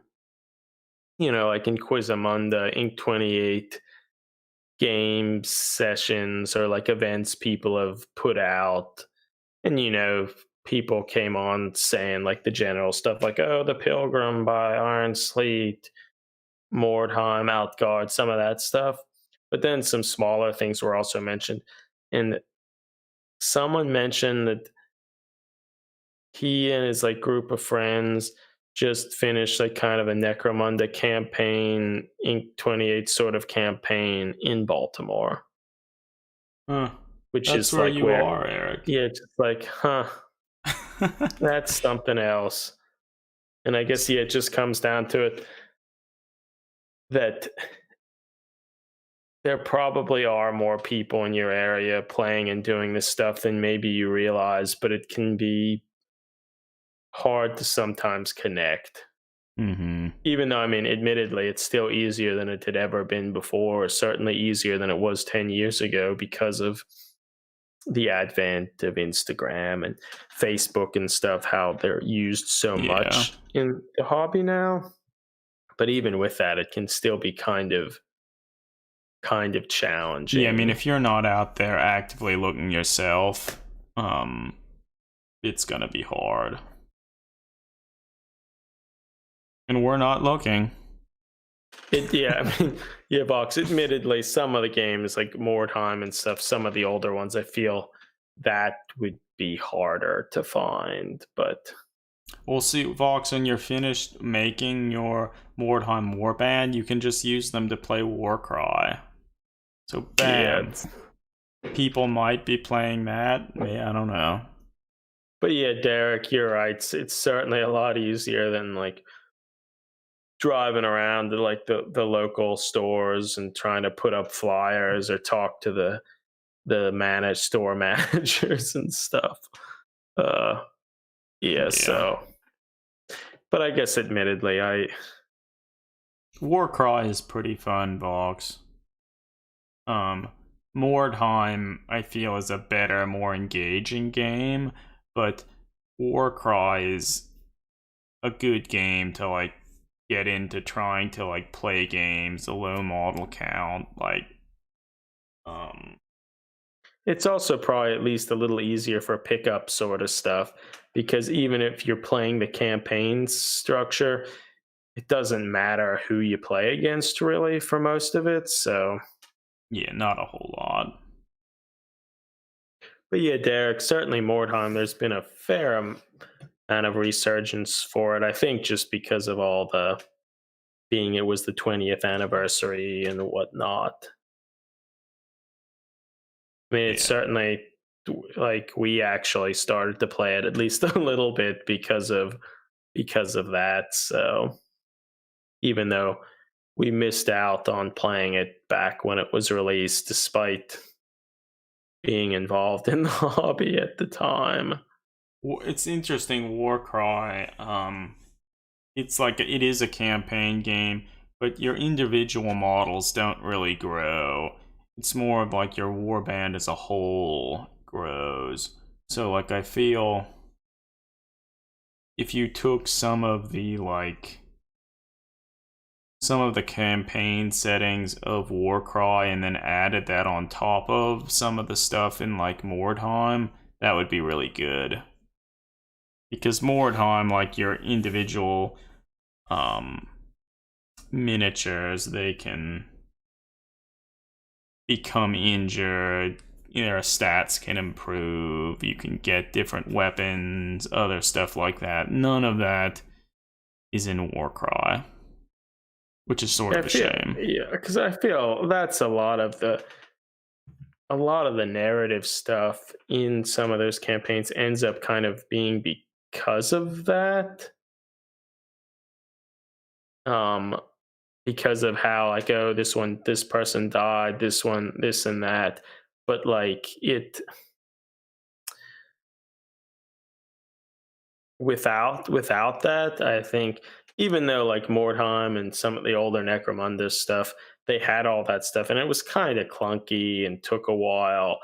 B: like Inquisimunda, Inc. 28 game sessions or like events people have put out. And, people came on saying like the general stuff like, oh, The Pilgrim by Iron Sleet, Mordheim, Outguard, some of that stuff. But then some smaller things were also mentioned. And someone mentioned that he and his like group of friends just finished like kind of a Necromunda campaign, Inc. 28 sort of campaign in Baltimore.
A: Huh.
B: Which
A: That's
B: is
A: where
B: like
A: you are, Eric.
B: Yeah, it's just like, that's something else. And I guess it just comes down to it that there probably are more people in your area playing and doing this stuff than maybe you realize, but it can be hard to sometimes connect.
A: Mm-hmm.
B: Even though, I mean, admittedly, it's still easier than it had ever been before, or certainly easier than it was 10 years ago because of the advent of Instagram and Facebook and stuff, how they're used so much in the hobby now. But even with that, it can still be kind of challenging.
A: Yeah, I mean, if you're not out there actively looking yourself, it's gonna be hard. And we're not looking.
B: Box. Admittedly, some of the games like Mordheim and stuff, some of the older ones, I feel that would be harder to find. But
A: We'll see, Vox, when you're finished making your Mordheim warband, you can just use them to play Warcry. So bam, people might be playing that. I don't know.
B: But yeah, Derek, you're right. It's certainly a lot easier than like driving around to like the local stores and trying to put up flyers or talk to the managed store managers and stuff. Uh, yeah. So, but I guess admittedly,
A: Warcry is pretty fun, Vox. Mordheim, I feel, is a better, more engaging game, but Warcry is a good game to like get into trying to like play games, a low model count, like
B: it's also probably at least a little easier for pickup sort of stuff because even if you're playing the campaign structure, it doesn't matter who you play against really for most of it. So
A: yeah, not a whole lot.
B: but yeah, Derek, certainly Mordheim, there's been a fair amount of resurgence for it. I think just because of all the being it was the 20th anniversary and whatnot. I mean, it's certainly like we actually started to play it at least a little bit because of that. So even though we missed out on playing it back when it was released, despite being involved in the hobby at the time.
A: It's interesting, Warcry. It's like it is a campaign game, but your individual models don't really grow. It's more of like your warband as a whole grows. So like I feel if you took some of the campaign settings of Warcry and then added that on top of some of the stuff in like Mordheim, that would be really good. Because Mordheim, like your individual miniatures, they can become injured, their stats can improve, you can get different weapons, other stuff like that. None of that is in Warcry, which is sort of a shame.
B: Yeah, because I feel that's a lot of the narrative stuff in some of those campaigns ends up kind of being because of that. Because of how like, oh, this person died, this one, this and that. But like it without that, I think even though like Mordheim and some of the older Necromundus stuff, they had all that stuff and it was kind of clunky and took a while.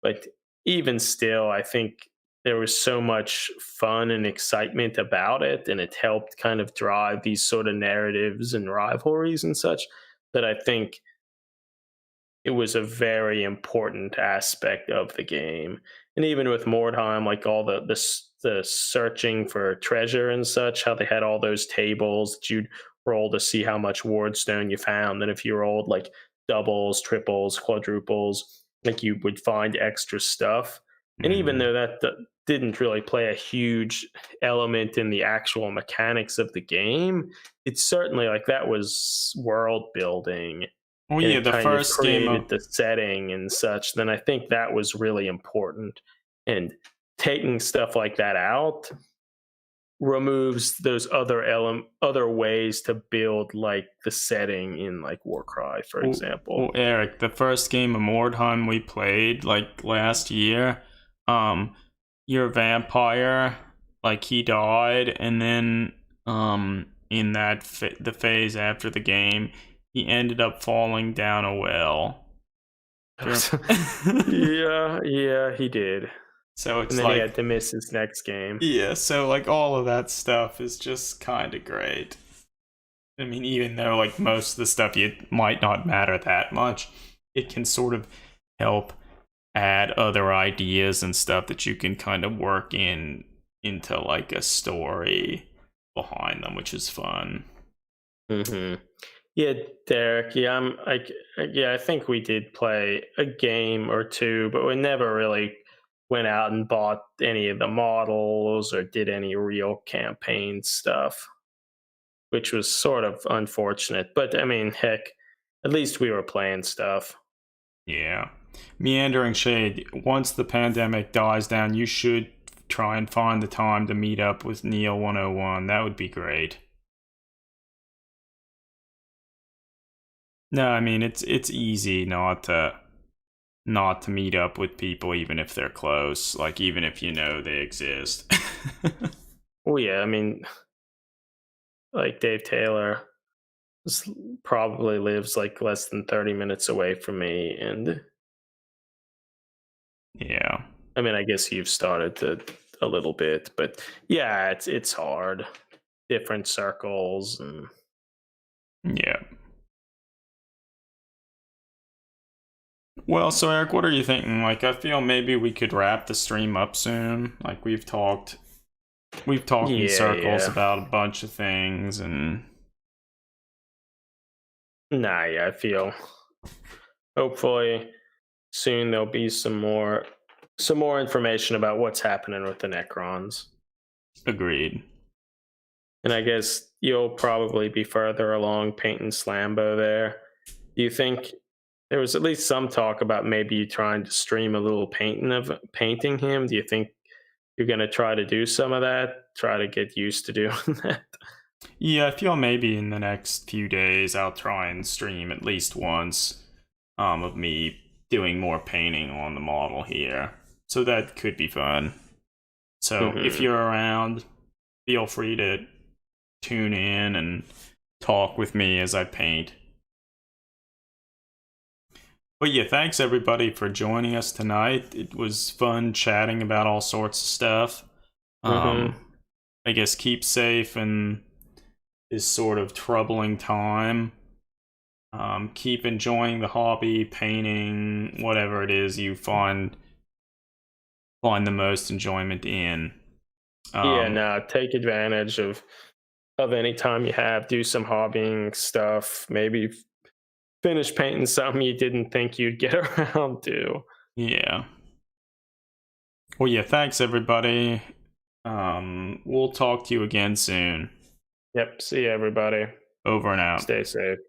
B: But even still, I think there was so much fun and excitement about it, and it helped kind of drive these sort of narratives and rivalries and such that I think it was a very important aspect of the game. And even with Mordheim, like all the searching for treasure and such, how they had all those tables that you'd roll to see how much wardstone you found. And if you rolled like doubles, triples, quadruples, like you would find extra stuff. And even though that didn't really play a huge element in the actual mechanics of the game, it's certainly like that was world building.
A: Oh yeah, the first game
B: created the setting and such. Then I think that was really important. And taking stuff like that out removes those other ways to build like the setting in like Warcry, for example.
A: Well, Eric, the first game of Mordheim we played like last year, your vampire, like he died, and then in that the phase after the game, he ended up falling down a well.
B: yeah, he did.
A: So it's
B: and then
A: like
B: he had to miss his next game.
A: Yeah, so like all of that stuff is just kind of great. I mean, even though like most of the stuff it might not matter that much, it can sort of help add other ideas and stuff that you can kind of work into like a story behind them, which is fun.
B: Mm-hmm. Yeah, Derek. Yeah, I think we did play a game or two, but we never really went out and bought any of the models or did any real campaign stuff, which was sort of unfortunate. But I mean, heck, at least we were playing stuff.
A: Yeah. Meandering Shade, once the pandemic dies down, you should try and find the time to meet up with Neil 101. That would be great. No, I mean it's easy not to meet up with people even if they're close, like even if you know they exist.
B: Oh yeah, I mean, like Dave Taylor probably lives like less than 30 minutes away from me, and
A: Yeah.
B: I mean, I guess you've started to a little bit, but yeah, it's hard. Different circles and
A: Yeah. Well, so Eric, what are you thinking? Like, I feel maybe we could wrap the stream up soon. Like, we've talked in circles
B: yeah.
A: about a bunch of things, and
B: Nah, yeah, I feel hopefully soon there'll be some more information about what's happening with the Necrons.
A: agreed.
B: And I guess you'll probably be further along painting Slambo there. Do you think there was at least some talk about maybe you trying to stream a little painting him? Do you think you're going to try to do some of that? Try to get used to doing that?
A: Yeah, I feel maybe in the next few days I'll try and stream at least once of me doing more painting on the model here. So that could be fun. So if you're around, feel free to tune in and talk with me as I paint. But yeah, thanks everybody for joining us tonight. It was fun chatting about all sorts of stuff. I guess keep safe in this sort of troubling time. Keep enjoying the hobby, painting, whatever it is you find the most enjoyment in.
B: Yeah, no, take advantage of any time you have. Do some hobbying stuff. Maybe finish painting something you didn't think you'd get around to.
A: Yeah. Well, yeah, thanks everybody. We'll talk to you again soon.
B: Yep, see you, everybody.
A: Over and out.
B: Stay safe.